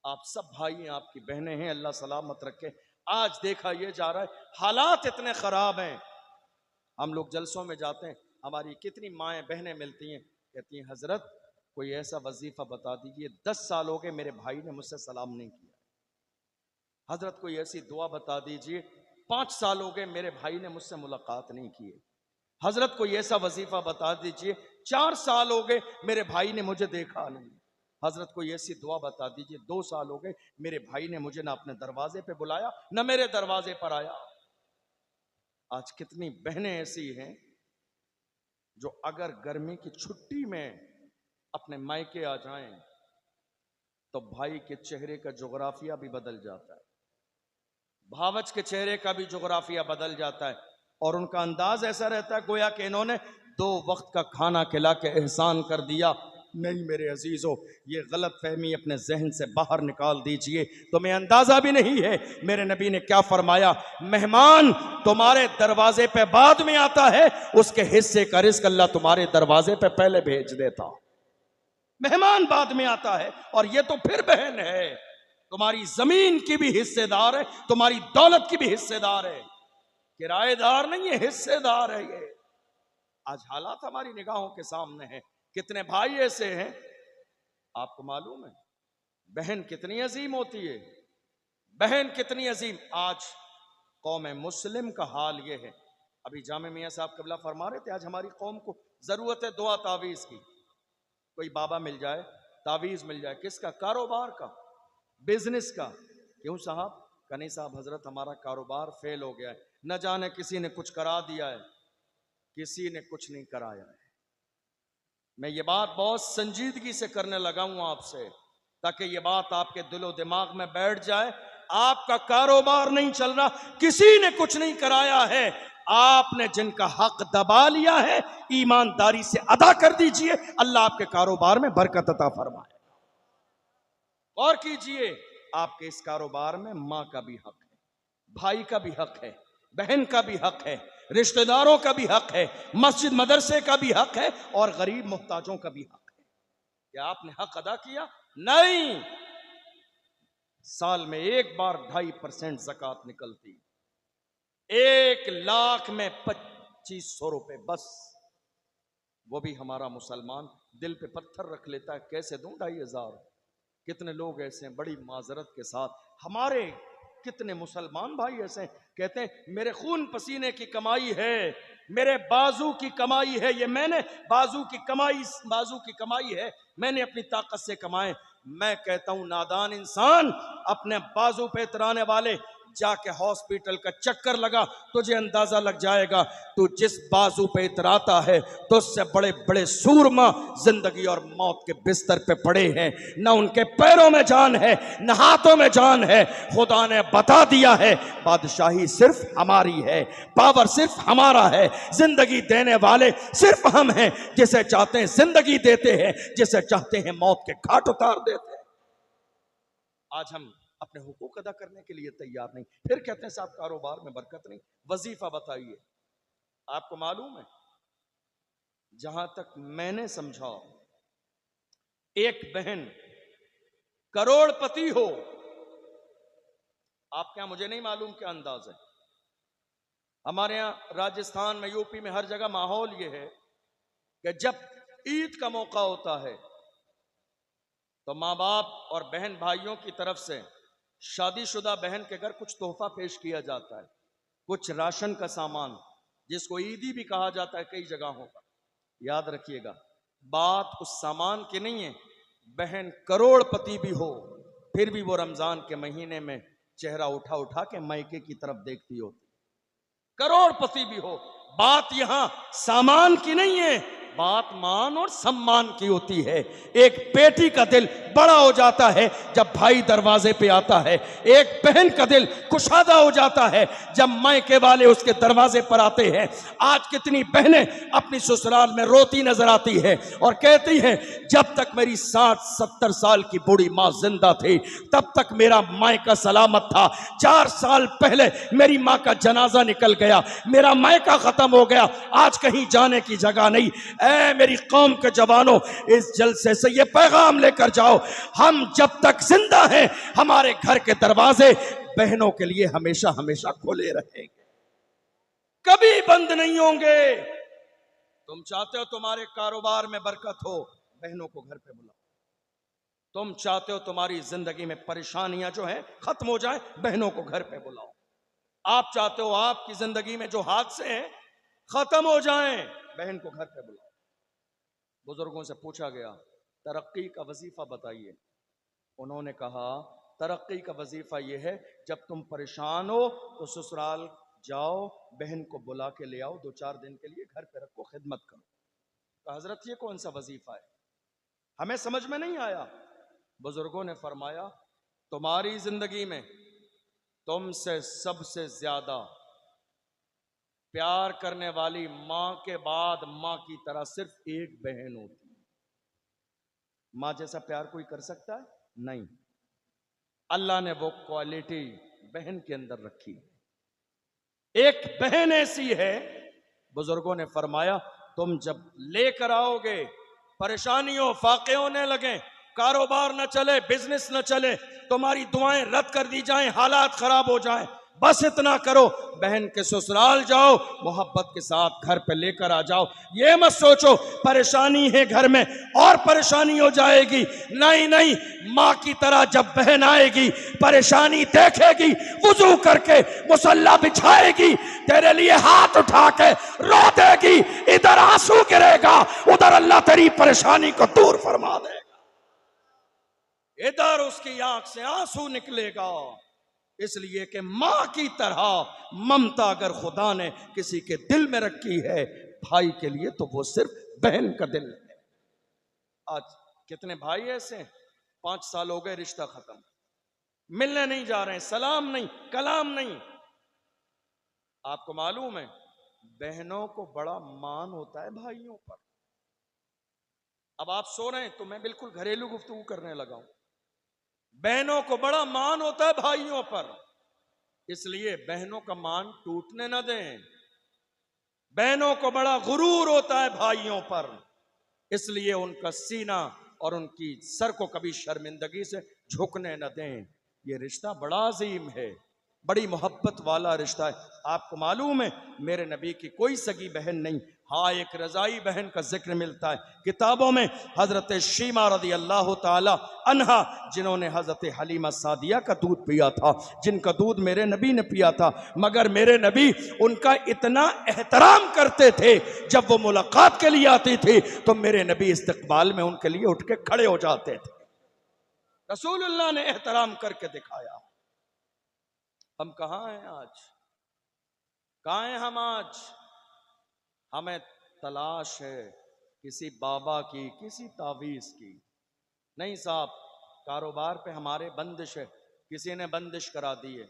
आप सब भाई हैं, आपकी बहनें हैं, अल्लाह सलामत रखे। आज देखा यह जा रहा है, हालात इतने खराब हैं। हम लोग जलसों में जाते हैं, हमारी कितनी माएँ बहनें मिलती हैं, कहती हैं हजरत कोई ऐसा वजीफा बता दीजिए, 10 साल हो गए मेरे भाई ने मुझसे सलाम नहीं किया। हजरत कोई ऐसी दुआ बता दीजिए, 5 साल हो गए मेरे भाई ने मुझसे मुलाकात नहीं की है। हजरत कोई ऐसा वजीफा बता दीजिए, 4 साल हो गए मेरे भाई ने मुझे देखा नहीं। हजरत कोई ऐसी दुआ बता दीजिए, 2 साल हो गए मेरे भाई ने मुझे ना अपने दरवाजे पे बुलाया ना मेरे दरवाजे पर आया। आज कितनी बहनें ऐसी हैं जो अगर गर्मी की छुट्टी में अपने मायके आ जाएं तो भाई के चेहरे का जोग्राफिया भी बदल जाता है, भावच के चेहरे का भी जोग्राफिया बदल जाता है, और उनका अंदाज ऐसा रहता है गोया कि इन्होंने 2 वक्त का खाना खिला के एहसान कर दिया। नहीं मेरे अजीजों, ये गलत फहमी अपने जहन से बाहर निकाल दीजिए। तुम्हें अंदाजा भी नहीं है मेरे नबी ने क्या फरमाया, मेहमान तुम्हारे दरवाजे पे बाद में आता है, उसके हिस्से का रिस्क अल्लाह तुम्हारे दरवाजे पे पहले भेज देता। मेहमान बाद में आता है, और ये तो फिर बहन है, तुम्हारी जमीन की भी हिस्सेदार है, तुम्हारी दौलत की भी हिस्सेदार है, किराएदार नहीं है, हिस्सेदार है ये। आज हालात हमारी निगाहों के सामने हैं। कितने भाई ऐसे हैं, आपको मालूम है बहन कितनी अजीम होती है, बहन कितनी अजीम। आज कौम मुस्लिम का हाल ये है, अभी जामे मियां साहब क़िबला फरमा रहे थे, आज हमारी कौम को जरूरत है दुआ तावीज़ की। कोई बाबा मिल जाए, तावीज़ मिल जाए, किसका? कारोबार का, बिजनेस का। क्यों साहब? कहीं साहब हजरत हमारा कारोबार फेल हो गया है, न जाने किसी ने कुछ करा दिया है, किसी ने कुछ नहीं कराया है। मैं ये बात बहुत संजीदगी से करने लगा हूं आपसे, ताकि ये बात आपके दिलो दिमाग में बैठ जाए। आपका कारोबार नहीं चल रहा, किसी ने कुछ नहीं कराया है, आपने जिनका हक दबा लिया है, ईमानदारी से अदा कर दीजिए, अल्लाह आपके कारोबार में बरकत अता फरमाए। और कीजिए, आपके इस कारोबार में मां का भी हक है, भाई का भी हक है, बहन का भी हक है, रिश्तेदारों का भी हक है, मस्जिद मदरसे का भी हक है, और गरीब मोहताजों का भी हक है। क्या आपने हक अदा किया? नहीं। साल में एक बार 2.5% ज़कात निकलती, 1 लाख में 2500 रुपए बस। वो भी हमारा मुसलमान दिल पे पत्थर रख लेता है, कैसे दूं 2,500। कितने लोग ऐसे हैं, बड़ी माजरत के साथ हमारे कितने मुसलमान भाई ऐसे कहते हैं मेरे खून पसीने की कमाई है, मेरे बाजू की कमाई है, ये मैंने बाजू की कमाई है, मैंने अपनी ताकत से कमाए। मैं कहता हूं नादान इंसान, अपने बाजू पे इतराने वाले, जाके हॉस्पिटल का चक्कर लगा, तुझे अंदाजा लग जाएगा तू जिस बाजू पे इतराता है तो उससे बड़े बड़े सूरमा जिंदगी और मौत के बिस्तर पे पड़े हैं, ना उनके पैरों में जान है ना हाथों में जान है। खुदा ने बता दिया है बादशाही सिर्फ हमारी है, पावर सिर्फ हमारा है, जिंदगी देने वाले सिर्फ हम हैं, जिसे चाहते हैं जिंदगी देते हैं, जिसे चाहते हैं मौत के घाट उतार देते हैं। आज हम अपने हुकूक अदा करने के लिए तैयार नहीं, फिर कहते हैं साहब कारोबार में बरकत नहीं। वजीफा बताइए, आपको मालूम है जहां तक मैंने समझा, एक बहन करोड़पति हो, आप क्या, मुझे नहीं मालूम क्या अंदाज है, हमारे यहां राजस्थान में, यूपी में, हर जगह माहौल यह है कि जब ईद का मौका होता है तो माँ बाप और बहन भाइयों की तरफ से शादीशुदा बहन के घर कुछ तोहफा पेश किया जाता है, कुछ राशन का सामान, जिसको ईदी भी कहा जाता है कई जगहों पर। याद रखिएगा, बात उस सामान की नहीं है। बहन करोड़पति भी हो फिर भी वो रमजान के महीने में चेहरा उठा उठा के मायके की तरफ देखती होती। करोड़पति भी हो, बात यहां सामान की नहीं है, बात मान और सम्मान की होती है। एक बेटी का दिल बड़ा हो जाता है जब भाई दरवाजे पे आता है। एक बहन का दिल कुशादा हो जाता है जब मायके वाले उसके दरवाजे पर आते हैं। आज कितनी बहनें अपनी ससुराल में रोती नजर आती है और कहती हैं, जब तक मेरी 60-70 साल की बूढ़ी माँ जिंदा थी तब तक मेरा मायका सलामत था। 4 साल पहले मेरी माँ का जनाजा निकल गया, मेरा मायका खत्म हो गया, आज कहीं जाने की जगह नहीं। ऐ मेरी कौम के जवानों, इस जलसे से ये पैगाम लेकर जाओ, हम जब तक जिंदा हैं हमारे घर के दरवाजे बहनों के लिए हमेशा हमेशा खुले रहेंगे, कभी बंद नहीं होंगे। तुम चाहते हो तुम्हारे कारोबार में बरकत हो, बहनों को घर पे बुलाओ। तुम चाहते हो तुम्हारी जिंदगी में परेशानियां जो है खत्म हो जाए, बहनों को घर पे बुलाओ। आप चाहते हो आपकी जिंदगी में जो हादसे हैं खत्म हो जाएं, बहन को घर पे बुलाओ। बुजुर्गों से पूछा गया, तरक्की का वजीफा बताइए। उन्होंने कहा, तरक्की का वजीफा यह है, जब तुम परेशान हो तो ससुराल जाओ, बहन को बुला के ले आओ, 2-4 दिन के लिए घर पे रखो, खिदमत करो। तो हजरत ये कौन सा वजीफा है, हमें समझ में नहीं आया। बुजुर्गों ने फरमाया, तुम्हारी जिंदगी में तुमसे सबसे ज्यादा प्यार करने वाली मां के बाद मां की तरह सिर्फ एक बहन होती है। मां जैसा प्यार कोई कर सकता है? नहीं। अल्लाह ने वो क्वालिटी बहन के अंदर रखी। एक बहन ऐसी है, बुजुर्गों ने फरमाया, तुम जब लेकर आओगे, परेशानियों फाके होने लगे, कारोबार न चले, बिजनेस न चले, तुम्हारी दुआएं रद्द कर दी जाएं, हालात खराब हो जाएं, बस इतना करो, बहन के ससुराल जाओ, मोहब्बत के साथ घर पे लेकर आ जाओ। ये मत सोचो परेशानी है घर में और परेशानी हो जाएगी, नहीं नहीं, माँ की तरह जब बहन आएगी, परेशानी देखेगी, वुजू करके मुसल्ला बिछाएगी, तेरे लिए हाथ उठा के रो देगी, इधर आंसू गिरेगा, उधर अल्लाह तेरी परेशानी को दूर फरमा देगा, इधर उसकी आंख से आंसू निकलेगा। इसलिए कि मां की तरह ममता अगर खुदा ने किसी के दिल में रखी है भाई के लिए, तो वो सिर्फ बहन का दिल है। आज कितने भाई ऐसे, 5 साल हो गए, रिश्ता खत्म, मिलने नहीं जा रहे हैं, सलाम नहीं, कलाम नहीं। आपको मालूम है, बहनों को बड़ा मान होता है भाइयों पर। अब आप सो रहे हैं तो मैं बिल्कुल घरेलू गुफ्तगू करने लगा हूं। बहनों को बड़ा मान होता है भाइयों पर, इसलिए बहनों का मान टूटने न दें। बहनों को बड़ा गुरूर होता है भाइयों पर, इसलिए उनका सीना और उनकी सर को कभी शर्मिंदगी से झुकने न दें। ये रिश्ता बड़ा अजीम है, बड़ी मोहब्बत वाला रिश्ता है। आपको मालूम है, मेरे नबी की कोई सगी बहन नहीं, हाँ एक रजाई बहन का जिक्र मिलता है किताबों में। हजरत शीमा रदी अल्लाह ताला अन्हा, जिन्होंने हजरत हलीमा सादिया का दूध पिया था, जिनका दूध मेरे नबी ने पिया था, मगर मेरे नबी उनका इतना एहतराम करते थे, जब वो मुलाकात के लिए आती थी तो मेरे नबी इस्तकबाल में उनके लिए उठ के खड़े हो जाते थे। रसूलुल्लाह ने एहतराम करके दिखाया। हम कहाँ हैं आज, कहाँ हैं हम आज? हमें तलाश है किसी बाबा की, किसी तावीज की। नहीं साहब, कारोबार पे हमारे बंदिश है, किसी ने बंदिश करा दी है।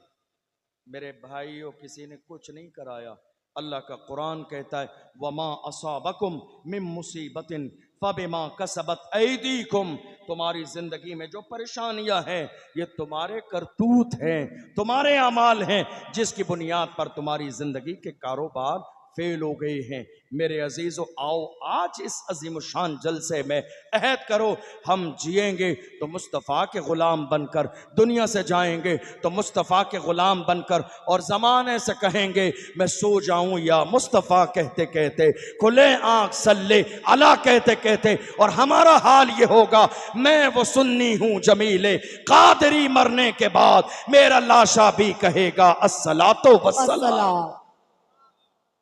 मेरे भाइयों, किसी ने कुछ नहीं कराया। अल्लाह का कुरान कहता है, वमा असाबकुम मिन मुसीबतिन फबिमा कसबत ऐदीकुम। तुम्हारी जिंदगी में जो परेशानियां हैं, ये तुम्हारे करतूत हैं, तुम्हारे अमाल हैं, जिसकी बुनियाद पर तुम्हारी जिंदगी के कारोबार फेल हो गए हैं। मेरे अजीजों, आओ आज इस अजीम शान जलसे में अहद करो, हम जिएंगे तो मुस्तफ़ा के ग़ुलाम बनकर, दुनिया से जाएंगे तो मुस्तफ़ा के ग़ुलाम बनकर, और ज़माने से कहेंगे मैं सो जाऊं या मुस्तफ़ा कहते कहते, खुले आँख सल्ले अला कहते कहते। और हमारा हाल ये होगा, मैं वो सुन्नी हूँ जमीले कादरी, मरने के बाद मेरा लाशा भी कहेगा अस्सलातो वस्सलाम।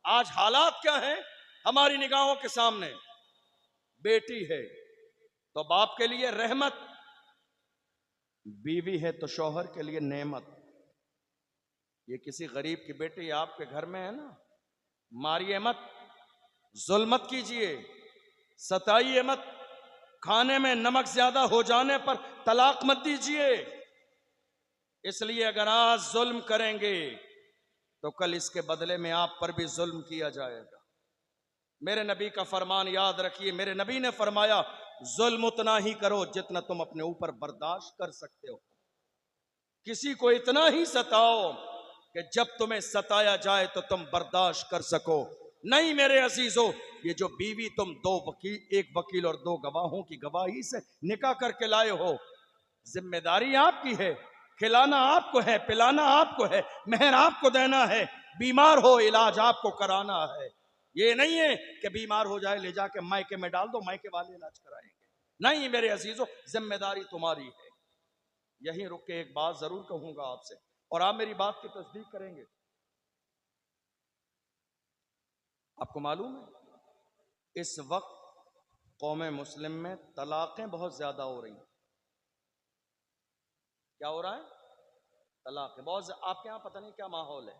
आज हालात क्या हैं हमारी निगाहों के सामने? बेटी है तो बाप के लिए रहमत, बीवी है तो शौहर के लिए नेमत। ये किसी गरीब की बेटी आपके घर में है ना, मारिए मत, जुल्म मत कीजिए, सताइए मत, खाने में नमक ज्यादा हो जाने पर तलाक मत दीजिए। इसलिए अगर आज जुल्म करेंगे तो कल इसके बदले में आप पर भी जुल्म किया जाएगा। मेरे नबी का फरमान याद रखिए, मेरे नबी ने फरमाया जुल्म उतना ही करो जितना तुम अपने ऊपर बर्दाश्त कर सकते हो। किसी को इतना ही सताओ कि जब तुम्हें सताया जाए तो तुम बर्दाश्त कर सको। नहीं मेरे अजीजों, ये जो बीवी तुम एक वकील और 2 गवाहों की गवाही से निकाह करके लाए हो, जिम्मेदारी आपकी है, खिलाना आपको है, पिलाना आपको है, मेहर आपको देना है, बीमार हो इलाज आपको कराना है। ये नहीं है कि बीमार हो जाए ले जाके मायके में डाल दो, मायके वाले इलाज कराएंगे। नहीं मेरे अजीजों, जिम्मेदारी तुम्हारी है। यहीं रुक के एक बात जरूर कहूंगा आपसे, और आप मेरी बात की तस्दीक करेंगे। आपको मालूम है इस वक्त कौमे मुस्लिम में तलाकें बहुत ज्यादा हो रही हैं। क्या हो रहा है? तलाकें बहुत। आपके यहां पता नहीं क्या माहौल है,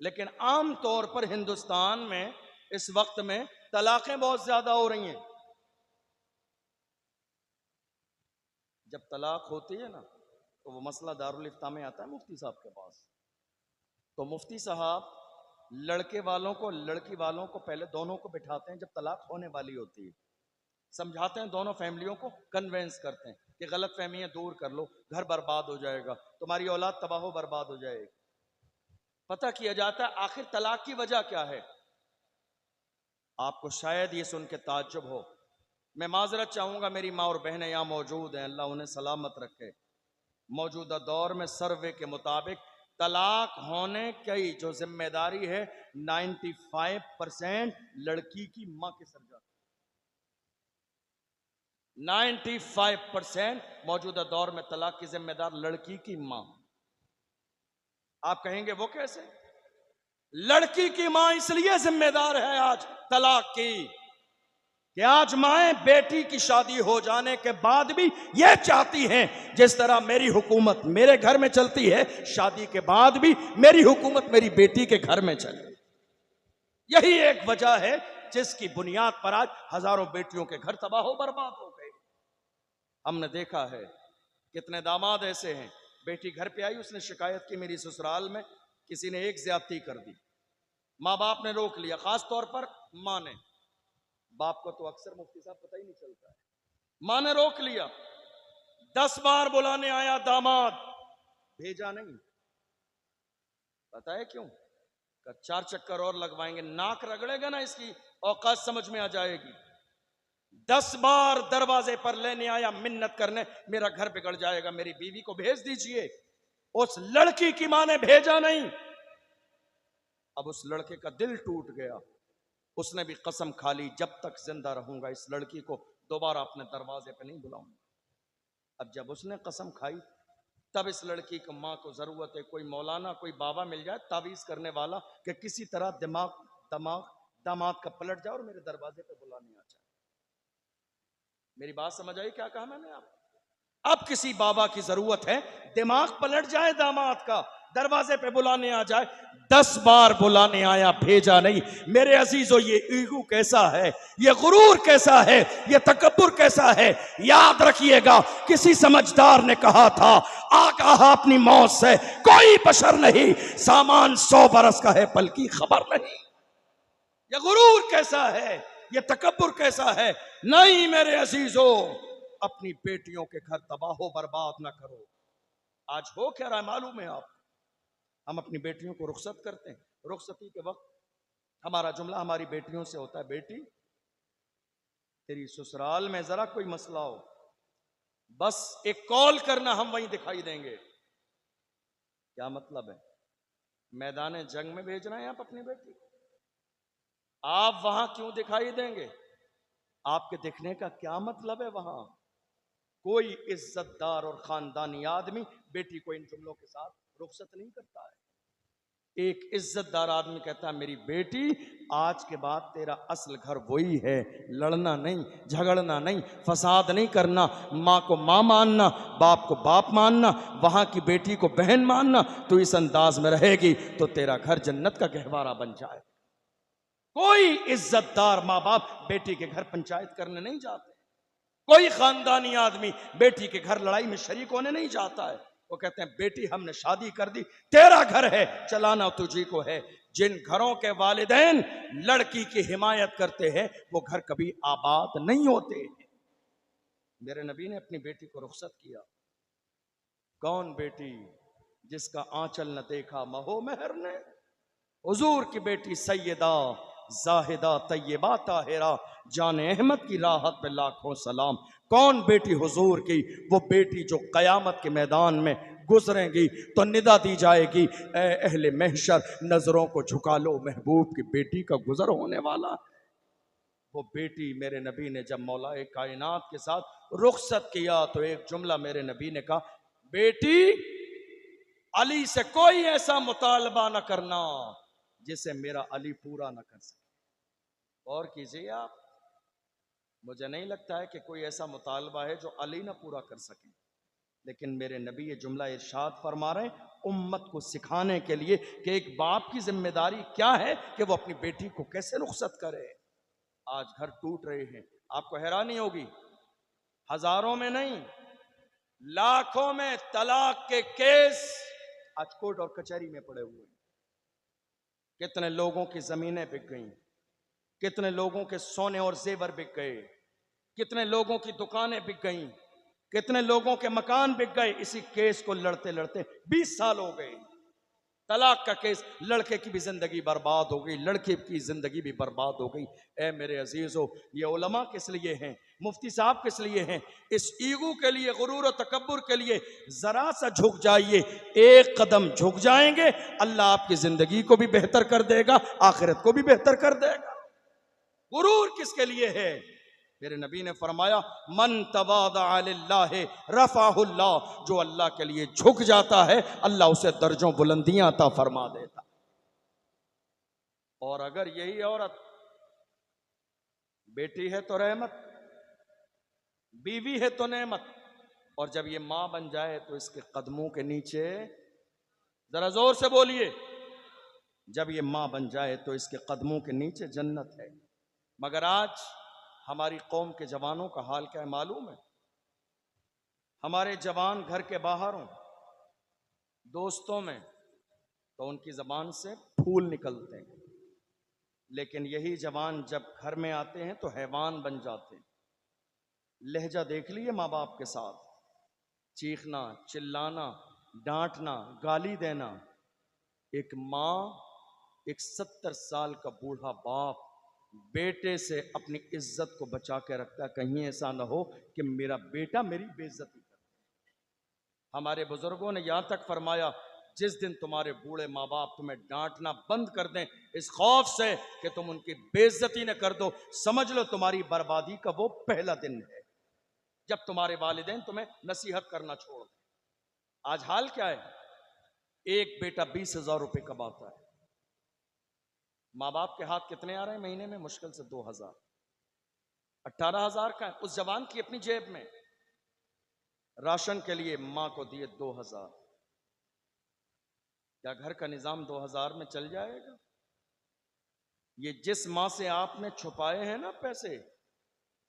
लेकिन आम तौर पर हिंदुस्तान में इस वक्त में तलाकें बहुत ज्यादा हो रही हैं। जब तलाक होती है ना तो वो मसला दारुल इफ्ता में आता है मुफ्ती साहब के पास। तो मुफ्ती साहब लड़के वालों को लड़की वालों को पहले दोनों को बिठाते हैं जब तलाक होने वाली होती है, समझाते हैं, दोनों फैमिलियों को कन्वेंस करते हैं कि गलत फहमियां दूर कर लो, घर बर्बाद हो जाएगा, तुम्हारी औलाद तबाह बर्बाद हो जाएगी। पता किया जाता है आखिर तलाक की वजह क्या है। आपको शायद ये सुन के ताज्जुब हो, मैं माजरत चाहूंगा, मेरी माँ और बहनें यहाँ मौजूद हैं, अल्लाह उन्हें सलामत रखे। मौजूदा दौर में सर्वे के मुताबिक तलाक होने की जो जिम्मेदारी है 95% लड़की की मां के सर जाती है। 95% मौजूदा दौर में तलाक की जिम्मेदार लड़की की मां। आप कहेंगे वो कैसे? लड़की की मां इसलिए जिम्मेदार है आज तलाक की कि आज माएं बेटी की शादी हो जाने के बाद भी यह चाहती हैं जिस तरह मेरी हुकूमत मेरे घर में चलती है, शादी के बाद भी मेरी हुकूमत मेरी बेटी के घर में चले। यही एक वजह है जिसकी बुनियाद पर आज हजारों बेटियों के घर तबाह बर्बाद हो गए। हमने देखा है कितने दामाद ऐसे हैं, बेटी घर पे आई, उसने शिकायत की मेरी ससुराल में किसी ने एक ज्यादती कर दी, माँ बाप ने रोक लिया, खास तौर पर माँ ने। बाप को तो अक्सर मुफ्ती साहब पता ही नहीं चलता है। माँ ने रोक लिया, 10 बार बुलाने आया दामाद, भेजा नहीं। पता है क्यों? 4 चक्कर और लगवाएंगे, नाक रगड़ेगा ना इसकी औकात समझ में आ जाएगी। 10 बार दरवाजे पर लेने आया मिन्नत करने, मेरा घर बिगड़ जाएगा, मेरी बीवी को भेज दीजिए। उस लड़की की मां ने भेजा नहीं। अब उस लड़के का दिल टूट गया, उसने भी कसम खा ली जब तक जिंदा रहूंगा इस लड़की को दोबारा अपने दरवाजे पे नहीं बुलाऊंगा। अब जब उसने कसम खाई तब इस लड़की की मां को जरूरत है कोई मौलाना कोई बाबा मिल जाए तावीज करने वाला कि किसी तरह दामाद का पलट जाए और मेरे दरवाजे पे बुलाने आ जाए। मेरी बात समझ आई क्या कहा मैंने? अब किसी बाबा की जरूरत है, दिमाग पलट जाए दामाद का, दरवाजे पे बुलाने आ जाए। 10 बार बुलाने आया, भेजा नहीं। मेरे अजीजों, ये ईगो कैसा है, ये गुरूर कैसा है, ये तकब्बुर कैसा है। याद रखिएगा, किसी समझदार ने कहा था, आगाह अपनी मौत से कोई बशर नहीं, सामान 100 बरस का है पल की खबर नहीं। ये गुरूर कैसा है, ये तकब्बुर कैसा है। नहीं मेरे अजीजों, अपनी बेटियों के घर तबाह बर्बाद ना करो। आज हो क्या रहा है मालूम है आप? हम अपनी बेटियों को रुखसत करते हैं, रुखसती के वक्त हमारा जुमला हमारी बेटियों से होता है, बेटी तेरी ससुराल में जरा कोई मसला हो, बस एक कॉल करना, हम वहीं दिखाई देंगे। क्या मतलब है? मैदान जंग में भेजना है आप अपनी बेटी, आप वहां क्यों दिखाई देंगे? आपके दिखने का क्या मतलब है? वहां कोई इज्जतदार और खानदानी आदमी बेटी को इन जुमलों के साथ रुखसत नहीं करता है। एक इज्जतदार आदमी कहता है, मेरी बेटी आज के बाद तेरा असल घर वही है, लड़ना नहीं, झगड़ना नहीं, फसाद नहीं करना, माँ को माँ मानना, बाप को बाप मानना, वहां की बेटी को बहन मानना। तो इस अंदाज में रहेगी तो तेरा घर जन्नत का गहवारा बन जाए। कोई इज्जतदार माँ बाप बेटी के घर पंचायत करने नहीं जाते। कोई खानदानी आदमी बेटी के घर लड़ाई में शरीक होने नहीं जाता है। वो कहते हैं बेटी हमने शादी कर दी, तेरा घर है, चलाना तुझी को है। जिन घरों के वालिदैन लड़की की हिमायत करते हैं वो घर कभी आबाद नहीं होते। मेरे नबी ने अपनी बेटी को रुखसत किया। कौन बेटी जिसका आंचल न देखा महो मेहर ने? हुजूर की बेटी सैयदा जाहिदा तैयबा ताहिरा जान अहमद की राहत पे लाखों सलाम। कौन बेटी हुजूर की? वो बेटी जो कयामत के मैदान में गुजरेंगी तो निदा दी जाएगी, ए अहले महशर नजरों को झुका लो, महबूब की बेटी का गुजर होने वाला। वो बेटी मेरे नबी ने जब मौलाए कायनात के साथ रुखसत किया तो एक जुमला मेरे नबी ने कहा, बेटी अली से कोई ऐसा मुतालबा न करना जिसे मेरा अली पूरा न कर सके। और कीजिए आप, मुझे नहीं लगता है कि कोई ऐसा मुतालबा है जो अली ना पूरा कर सके। लेकिन मेरे नबी ये जुमला इरशाद फरमा रहे हैं उम्मत को सिखाने के लिए कि एक बाप की जिम्मेदारी क्या है कि वो अपनी बेटी को कैसे रुखसत करे। आज घर टूट रहे हैं, आपको हैरानी होगी, हजारों में नहीं लाखों में तलाक के केस आज कोर्ट और कचहरी में पड़े हुए हैं। कितने लोगों की जमीनें बिक गईं, कितने लोगों के सोने और जेवर बिक गए, कितने लोगों की दुकानें बिक गईं, कितने लोगों के मकान बिक गए। इसी केस को लड़ते लड़ते 20 साल हो गए। तलाक का केस, लड़के की भी जिंदगी बर्बाद हो गई, लड़के की जिंदगी भी बर्बाद हो गई। ए मेरे अजीजों, ये उलमा किस लिए हैं, मुफ्ती साहब किस लिए हैं? इस ईगो के लिए, गुरूर और तकब्बुर के लिए जरा सा झुक जाइए। एक कदम झुक जाएंगे, अल्लाह आपकी जिंदगी को भी बेहतर कर देगा, आखिरत को भी बेहतर कर देगा। गुरूर किसके लिए है? मेरे नबी ने फरमाया मन तवादा लिल्लाहि रफ़ाहुल्लाह, जो अल्लाह के लिए झुक जाता है अल्लाह उसे दर्जों बुलंदियां अता फरमा देता। और अगर यही औरत बेटी है तो रहमत, बीवी है तो नेमत, और जब ये मां बन जाए तो इसके कदमों के नीचे, जरा जोर से बोलिए, जब ये मां बन जाए तो इसके कदमों के नीचे जन्नत है। मगर आज हमारी कौम के जवानों का हाल क्या है मालूम है? हमारे जवान घर के बाहर हों, दोस्तों में, तो उनकी जबान से फूल निकलते हैं, लेकिन यही जवान जब घर में आते हैं तो हैवान बन जाते हैं। लहजा देख लिए माँ बाप के साथ, चीखना, चिल्लाना, डांटना, गाली देना। एक माँ, एक 70 साल का बूढ़ा बाप बेटे से अपनी इज्जत को बचा के रखता है, कहीं ऐसा ना हो कि मेरा बेटा मेरी बेइज्जती करे। हमारे बुजुर्गों ने यहां तक फरमाया जिस दिन तुम्हारे बूढ़े माँ बाप तुम्हें डांटना बंद कर दें इस खौफ से कि तुम उनकी बेइज्जती न कर दो, समझ लो तुम्हारी बर्बादी का वो पहला दिन है जब तुम्हारे वालिदैन तुम्हें नसीहत करना छोड़ दें। आज हाल क्या है? एक बेटा 20,000 रुपए कमाता है, माँ बाप के हाथ कितने आ रहे हैं महीने में? मुश्किल से 2,000, 18,000 का है उस जवान की अपनी जेब में। राशन के लिए मां को दिए 2,000। क्या घर का निजाम 2,000 में चल जाएगा? ये जिस मां से आपने छुपाए हैं ना पैसे,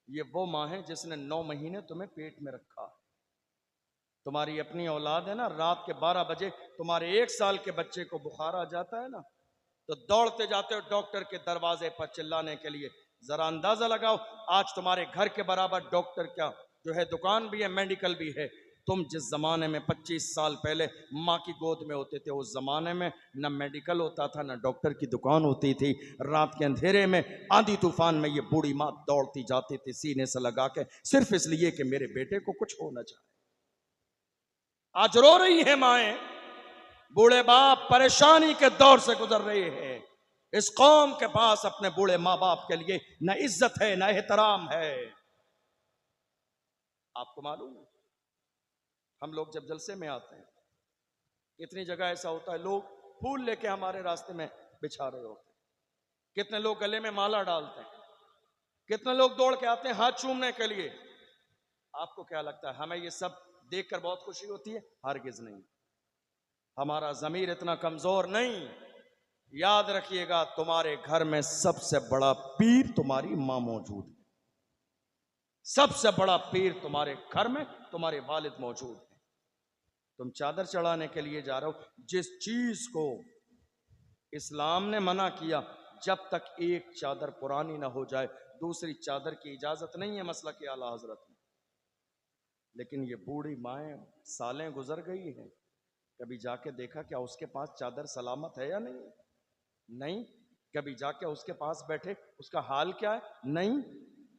ये वो मां है जिसने 9 महीने तुम्हें पेट में रखा। तुम्हारी अपनी औलाद है ना, रात के 12 बजे तुम्हारे 1 साल के बच्चे को बुखार आ जाता है ना, तो दौड़ते जाते हो डॉक्टर के दरवाजे पर चिल्लाने के लिए। जरा अंदाजा लगाओ, आज तुम्हारे घर के बराबर डॉक्टर क्या जो है, दुकान भी है, मेडिकल भी है। तुम जिस जमाने में 25 साल पहले माँ की गोद में होते थे, उस जमाने में न मेडिकल होता था, न डॉक्टर की दुकान होती थी। रात के अंधेरे में, आंधी तूफान में ये बूढ़ी माँ दौड़ती जाती थी सीने से लगा के, सिर्फ इसलिए कि मेरे बेटे को कुछ हो न जाए। आज रो रही है माएं, बूढ़े बाप परेशानी के दौर से गुजर रहे हैं। इस कौम के पास अपने बूढ़े माँ बाप के लिए न इज्जत है न एहतराम है। आपको मालूम है, हम लोग जब जलसे में आते हैं, कितनी जगह ऐसा होता है लोग फूल लेके हमारे रास्ते में बिछा रहे होते हैं, कितने लोग गले में माला डालते हैं, कितने लोग दौड़ के आते हैं हाथ चूमने के लिए। आपको क्या लगता है हमें ये सब देखकर बहुत खुशी होती है? हरगिज नहीं। हमारा ज़मीर इतना कमजोर नहीं याद रखिएगा, तुम्हारे घर में सबसे बड़ा पीर तुम्हारी मां मौजूद है। सबसे बड़ा पीर तुम्हारे घर में तुम्हारे वालिद मौजूद है। तुम चादर चढ़ाने के लिए जा रहे हो, जिस चीज को इस्लाम ने मना किया, जब तक एक चादर पुरानी ना हो जाए दूसरी चादर की इजाजत नहीं है, मसला के आला हजरत में। लेकिन ये बूढ़ी माएँ सालें गुजर गई हैं, कभी जाके देखा क्या उसके पास चादर सलामत है या नहीं? नहीं। कभी जाके उसके पास बैठे, उसका हाल क्या है? नहीं।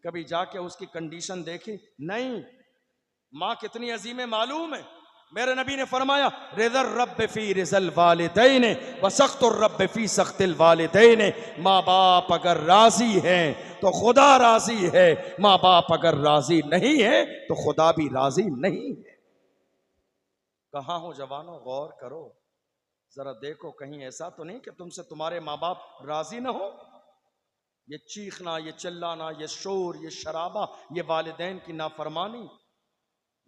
कभी जाके उसकी कंडीशन देखी? नहीं। माँ कितनी अजीम है मालूम है? मेरे नबी ने फरमाया, रिज़ल रब्ब फी रिज़ल वालिदैन व सख्तुर रब्ब फी सख्तिल वालिदैन। माँ बाप अगर राजी हैं तो खुदा राजी है, माँ बाप अगर राजी नहीं है तो खुदा भी राजी नहीं है। कहाँ हो जवानों, गौर करो, जरा देखो कहीं ऐसा तो नहीं कि तुमसे तुम्हारे माँ बाप राजी ना हो। ये चीखना, ये चिल्लाना, ये शोर, ये शराबा, ये वालिदैन की नाफरमानी।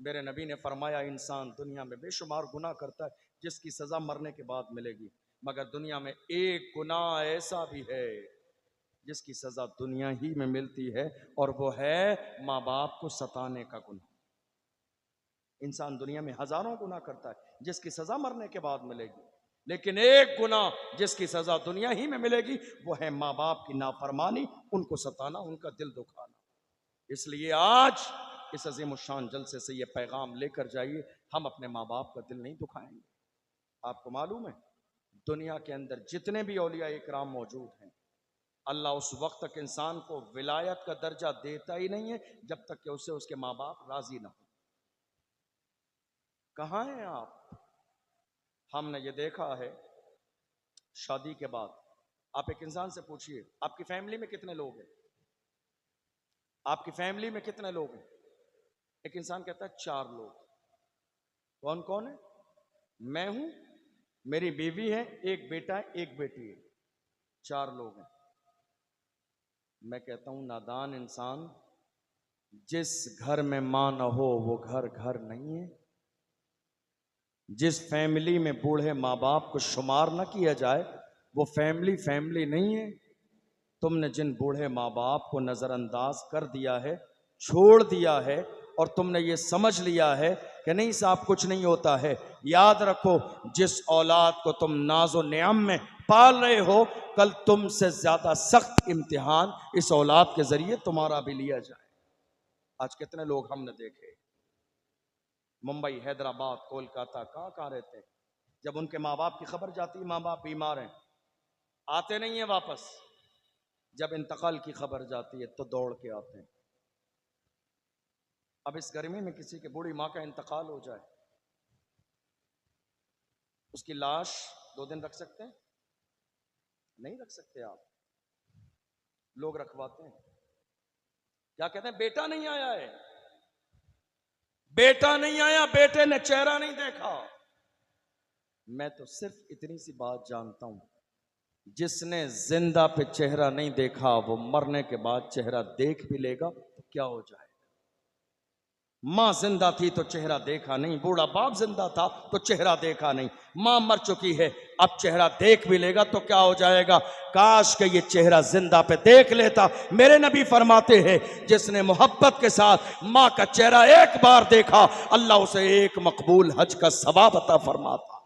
मेरे नबी ने फरमाया, इंसान दुनिया में बेशुमार गुनाह करता है जिसकी सजा मरने के बाद मिलेगी, मगर दुनिया में एक गुनाह ऐसा भी है जिसकी सजा दुनिया ही में मिलती है, और वो है माँ बाप को सताने का गुनाह। इंसान दुनिया में हजारों गुनाह करता है जिसकी सजा मरने के बाद मिलेगी, लेकिन एक गुनाह जिसकी सजा दुनिया ही में मिलेगी, वो है माँ बाप की नाफरमानी, उनको सताना, उनका दिल दुखाना। इसलिए आज इस अजीम शान जलसे से ये पैगाम लेकर जाइए, हम अपने माँ बाप का दिल नहीं दुखाएंगे। आपको मालूम है, दुनिया के अंदर जितने भी औलिया इकराम मौजूद हैं, अल्लाह उस वक्त तक इंसान को विलायत का दर्जा देता ही नहीं है जब तक कि उससे उसके माँ बाप राजी ना हो। कहाँ हैं आप? हमने ये देखा है, शादी के बाद आप एक इंसान से पूछिए, आपकी फैमिली में कितने लोग हैं? आपकी फैमिली में कितने लोग हैं? एक इंसान कहता है 4 लोग। कौन कौन है? मैं हूं, मेरी बीवी है, एक बेटा है, एक बेटी है, 4 लोग हैं। मैं कहता हूं, नादान इंसान, जिस घर में मां न हो वो घर घर नहीं है। जिस फैमिली में बूढ़े माँ बाप को शुमार न किया जाए वो फैमिली फैमिली नहीं है। तुमने जिन बूढ़े माँ बाप को नज़रअंदाज कर दिया है, छोड़ दिया है, और तुमने ये समझ लिया है कि नहीं साहब कुछ नहीं होता है, याद रखो, जिस औलाद को तुम नाजो नियम में पाल रहे हो, कल तुमसे ज्यादा सख्त इम्तिहान इस औलाद के जरिए तुम्हारा भी लिया जाए। आज कितने लोग हमने देखे, मुंबई, हैदराबाद, कोलकाता, कहाँ कहाँ रहते हैं, जब उनके माँ बाप की खबर जाती है, माँ बाप बीमार हैं, आते नहीं है वापस। जब इंतकाल की खबर जाती है तो दौड़ के आते हैं। अब इस गर्मी में किसी के बूढ़ी माँ का इंतकाल हो जाए, उसकी लाश 2 दिन रख सकते हैं? नहीं रख सकते आप। लोग रखवाते हैं, क्या कहते हैं? बेटा नहीं आया है, बेटा नहीं आया, बेटे ने चेहरा नहीं देखा। मैं तो सिर्फ इतनी सी बात जानता हूं, जिसने जिंदा पे चेहरा नहीं देखा वो मरने के बाद चेहरा देख भी लेगा तो क्या हो जाएगा? मां जिंदा थी तो चेहरा देखा नहीं, बूढ़ा बाप जिंदा था तो चेहरा देखा नहीं, मां मर चुकी है अब चेहरा देख भी लेगा तो क्या हो जाएगा? काश के ये चेहरा जिंदा पे देख लेता। मेरे नबी फरमाते हैं, जिसने मोहब्बत के साथ मां का चेहरा एक बार देखा, अल्लाह उसे एक मकबूल हज का सवाब अता फरमाता।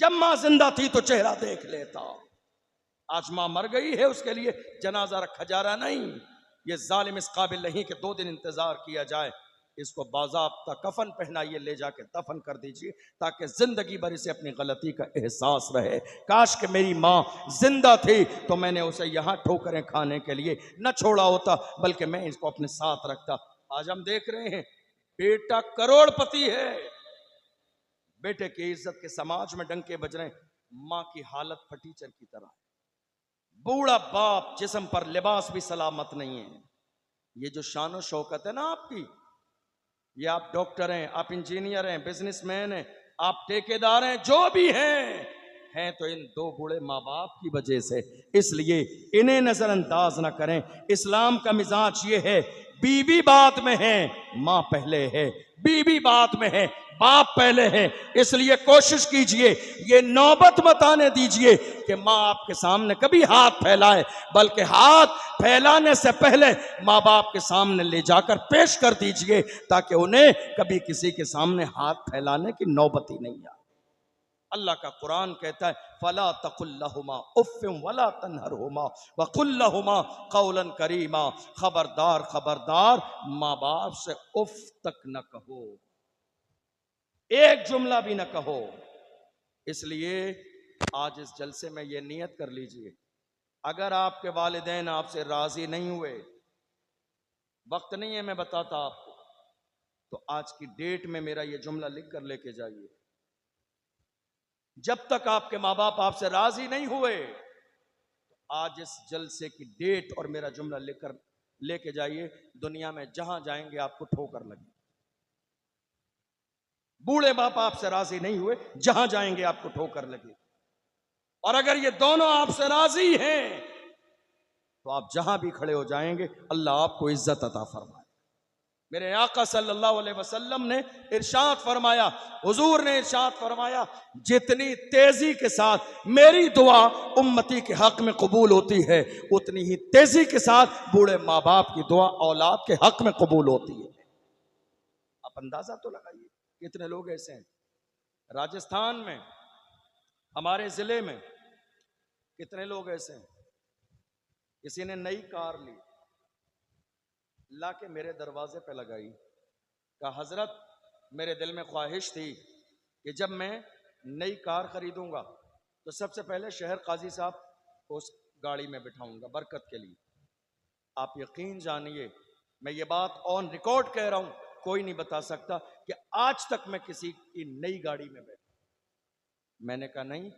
जब मां जिंदा थी तो चेहरा देख लेता। आज मां मर गई है, उसके लिए जनाजा रखा जा रहा नहीं। ये जालिम इस काबिल नहीं कि 2 दिन इंतजार किया जाए, इसको बाज़ाब्ता कफन पहनाइए, ले जाके दफन कर दीजिए, ताकि जिंदगी भर इसे अपनी गलती का एहसास रहे। काश कि मेरी माँ जिंदा थी तो मैंने उसे यहाँ ठोकरें खाने के लिए न छोड़ा होता, बल्कि मैं इसको अपने साथ रखता। आज हम देख रहे हैं, बेटा करोड़पति है, बेटे की इज्जत के समाज में डंके बज रहे हैं, माँ की हालत फटीचर की तरह। बूढ़ा बाप, जिस्म पर लिबास भी सलामत नहीं है। ये जो शान शौकत है ना आपकी, ये आप डॉक्टर हैं, आप इंजीनियर हैं, बिजनेसमैन हैं, आप ठेकेदार हैं, जो भी हैं तो इन 2 बूढ़े माँ बाप की वजह से। इसलिए इन्हें नजरअंदाज ना करें। इस्लाम का मिजाज ये है, बीवी बाद में है, माँ पहले है। बीवी बाद में है, बाप पहले हैं। इसलिए कोशिश कीजिए, ये नौबत मत आने दीजिए कि माँ आपके सामने कभी हाथ फैलाए, बल्कि हाथ फैलाने से पहले माँ बाप के सामने ले जाकर पेश कर दीजिए, ताकि उन्हें कभी किसी के सामने हाथ फैलाने की नौबत ही नहीं आए। अल्लाह का कुरान कहता है, फला तकुल्लहुमा उफ़्फ़िन वला तन्हरहुमा वकुल्लहुमा कौलन करीमा। खबरदार खबरदार, माँ बाप से उफ तक न कहो, एक जुमला भी न कहो। इसलिए आज इस जलसे में यह नियत कर लीजिए, अगर आपके वालिदैन आपसे राजी नहीं हुए, वक्त नहीं है मैं बताता आपको, तो आज की डेट में मेरा यह जुमला लिख कर लेके जाइए, जब तक आपके माँ बाप आपसे राजी नहीं हुए, तो आज इस जलसे की डेट और मेरा जुमला लेकर लेके जाइए। दुनिया में जहां जाएंगे आपको ठोकर लगे। बूढ़े बाप आपसे राजी नहीं हुए, जहां जाएंगे आपको ठोकर लगे। और अगर ये दोनों आपसे राजी हैं, तो आप जहां भी खड़े हो जाएंगे अल्लाह आपको इज्जत अता फरमाए। मेरे आका सल्लल्लाहु अलैहि वसल्लम ने इरशाद फरमाया, हुजूर ने इरशाद फरमाया, जितनी तेजी के साथ मेरी दुआ उम्मती के हक में कबूल होती है, उतनी ही तेजी के साथ बूढ़े माँ बाप की दुआ औलाद के हक में कबूल होती है। आप अंदाजा तो लगाइए कितने लोग ऐसे हैं। राजस्थान में, हमारे जिले में कितने लोग ऐसे हैं, किसी ने नई कार ली, ला के मेरे दरवाजे पे लगाई, कहा हजरत मेरे दिल में ख्वाहिश थी कि जब मैं नई कार खरीदूंगा तो सबसे पहले शहर काजी साहब को उस गाड़ी में बिठाऊंगा बरकत के लिए। आप यकीन जानिए, मैं ये बात ऑन रिकॉर्ड कह रहा हूं, कोई नहीं बता सकता कि आज तक मैं किसी की नई गाड़ी में बैठा। मैंने कहा नहीं,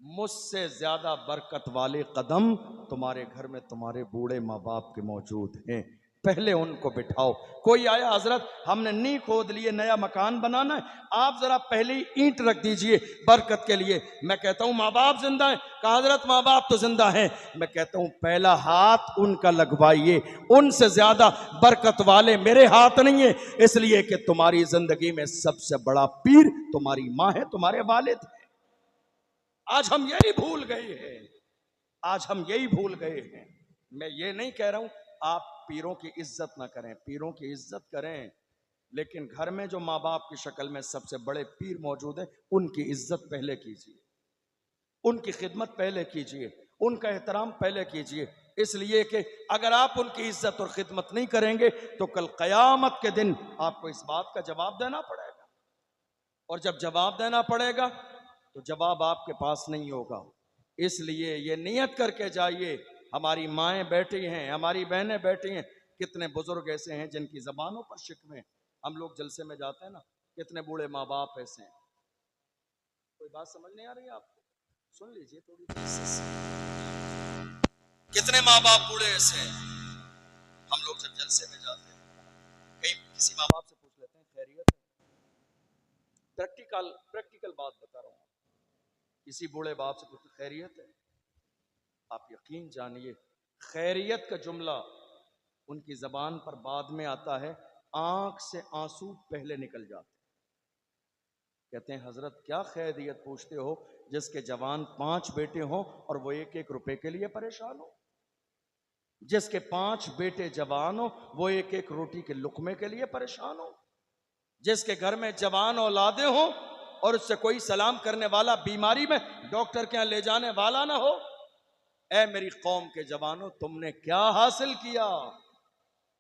मुझसे ज्यादा बरकत वाले कदम तुम्हारे घर में तुम्हारे बूढ़े माँ बाप के मौजूद हैं, पहले उनको बिठाओ। कोई आया, हजरत हमने नी खोद लिए, नया मकान बनाना है, आप जरा पहले ही ईंट रख दीजिए बरकत के लिए। मैं कहता हूं माँ बाप जिंदा है, कहा हजरत माँ बाप तो जिंदा हैं। मैं कहता हूं पहला हाथ उनका लगवाइए, उनसे ज्यादा बरकत वाले मेरे हाथ नहीं है, इसलिए कि तुम्हारी जिंदगी में सबसे बड़ा पीर तुम्हारी माँ है, तुम्हारे वालिद है। आज हम यही भूल गए हैं, आज हम यही भूल गए हैं। मैं ये नहीं कह रहा हूं आप पीरों की इज्जत ना करें, पीरों की इज्जत करें, लेकिन घर में जो माँ बाप की शक्ल में सबसे बड़े पीर मौजूद है, उनकी इज्जत पहले कीजिए, उनकी खिदमत पहले कीजिए, उनका एहतराम पहले कीजिए। इसलिए कि अगर आप उनकी इज्जत और खिदमत नहीं करेंगे तो कल कयामत के दिन आपको इस बात का जवाब देना पड़ेगा, और जब जवाब देना पड़ेगा तो जवाब आपके पास नहीं होगा। इसलिए ये नियत करके जाइए, हमारी माएँ बैठी हैं, हमारी बहनें बैठी हैं, कितने बुजुर्ग ऐसे हैं जिनकी जबानों पर शिकवे। हम लोग जलसे में जाते हैं ना, कितने बूढ़े माँ बाप ऐसे हैं। कोई बात समझ नहीं आ रही है आपको? सुन लीजिए थोड़ी, कितने माँ बाप बूढ़े ऐसे हैं। हम लोग जब जलसे में जाते हैं, कहीं किसी माँ बाप से पूछ लेते हैं खैरियत है, प्रैक्टिकल बात बता रहा हूँ, किसी बूढ़े बाप से पूछते खैरियत है, आप यकीन जानिए खैरियत का जुमला उनकी जबान पर बाद में आता है, आंख से आंसू पहले निकल जाते। कहते हैं हजरत क्या खैरियत पूछते हो, जिसके जवान 5 बेटे हों और वो 1-1 रुपए के लिए परेशान हो, जिसके 5 बेटे जवान हो वो 1-1 रोटी के लुकमे के लिए परेशान हो, जिसके घर में जवान औलादे हो और उससे कोई सलाम करने वाला बीमारी में डॉक्टर के यहां ले जाने वाला ना हो। ऐ मेरी कौम के जवानों, तुमने क्या हासिल किया?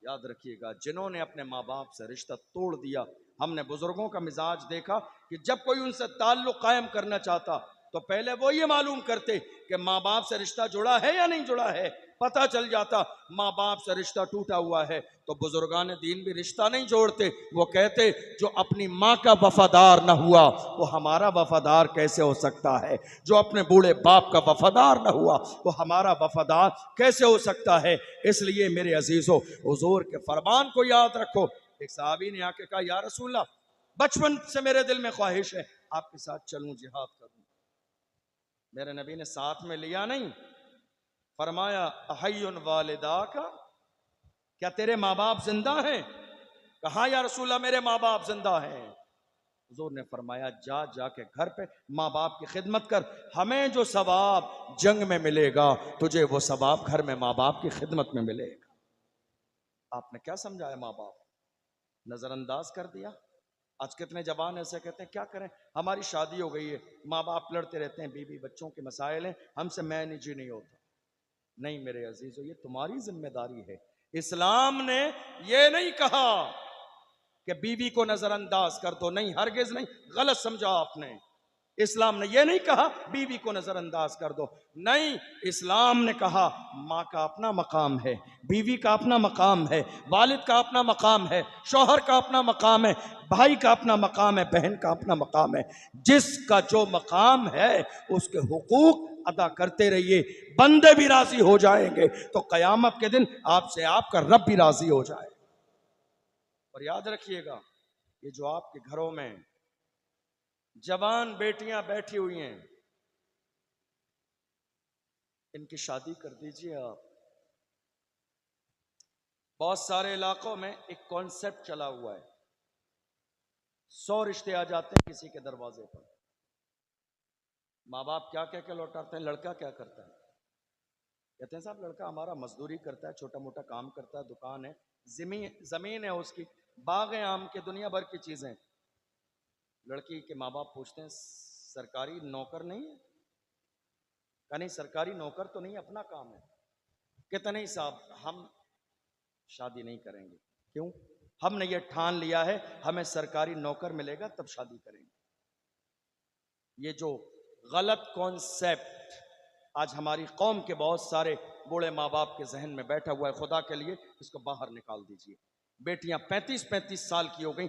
याद रखिएगा, जिन्होंने अपने माँ बाप से रिश्ता तोड़ दिया, हमने बुजुर्गों का मिजाज देखा कि जब कोई उनसे ताल्लुक कायम करना चाहता तो पहले वो ये मालूम करते कि माँ बाप से रिश्ता जुड़ा है या नहीं जुड़ा है। पता चल जाता माँ बाप से रिश्ता टूटा हुआ है तो बुजुर्गान दीन भी रिश्ता नहीं जोड़ते, वो कहते जो अपनी माँ का वफादार ना हुआ वो हमारा वफादार कैसे हो सकता है, जो अपने बूढ़े बाप का वफादार ना हुआ वो हमारा वफादार कैसे हो सकता है। इसलिए मेरे अजीजों, हुजूर के फरमान को याद रखो। एक सहाबी ने आके कहा, या रसूलल्लाह, बचपन से मेरे दिल में ख्वाहिश है आपके साथ चलूं, जिहाद करूं। मेरे नबी ने साथ में लिया नहीं, फरमाया अहय्युन वालिदा का, क्या तेरे माँ बाप जिंदा हैं? कहा या रसूलल्लाह मेरे माँ बाप जिंदा हैं। हुजूर ने फरमाया जा जाके घर पे माँ बाप की खिदमत कर, हमें जो सवाब जंग में मिलेगा तुझे वो सवाब घर में माँ बाप की खिदमत में मिलेगा। आपने क्या समझाया? माँ बाप नजरअंदाज कर दिया। आज कितने जवान ऐसे कहते हैं क्या करें, हमारी शादी हो गई है, माँ बाप लड़ते रहते हैं, बीवी बच्चों के मसाइल हैं, हमसे मैनेज ही नहीं होता। नहीं मेरे अजीजों, ये तुम्हारी जिम्मेदारी है। इस्लाम ने ये नहीं कहा कि बीवी को नजरअंदाज कर दो, नहीं, हरगिज नहीं, गलत समझा आपने। इस्लाम ने यह नहीं कहा बीवी को नजरअंदाज कर दो, नहीं, इस्लाम ने कहा माँ का अपना मकाम है, बीवी का अपना मकाम है, वालिद का अपना मकाम है, शौहर का अपना मकाम है, भाई का अपना मकाम है, बहन का अपना मकाम है। जिसका जो मकाम है उसके हुकूक अदा करते रहिए, बंदे भी राजी हो जाएंगे तो कयामत के दिन आपसे आपका रब भी राजी हो जाए। और याद रखिएगा, ये जो आपके घरों में जवान बेटियां बैठी हुई हैं, इनकी शादी कर दीजिए आप। बहुत सारे इलाकों में एक कॉन्सेप्ट चला हुआ है, 100 रिश्ते आ जाते हैं किसी के दरवाजे पर। माँ बाप क्या कह के लौटाते हैं, लड़का क्या करता है? कहते हैं साहब लड़का हमारा मजदूरी करता है, छोटा मोटा काम करता है, दुकान है, जमीन है उसकी, बाग है आम के, दुनिया भर की चीजें। लड़की के माँ बाप पूछते हैं सरकारी नौकर नहीं है? कहा नहीं, सरकारी नौकर तो नहीं, अपना काम है। कहते नहीं साहब हम शादी नहीं करेंगे। क्यों? हमने ये ठान लिया है हमें सरकारी नौकर मिलेगा तब शादी करेंगे। ये जो गलत कॉन्सेप्ट आज हमारी कौम के बहुत सारे बूढ़े माँ बाप के जहन में बैठा हुआ है, खुदा के लिए इसको बाहर निकाल दीजिए। बेटियां 35-35 साल की हो गई,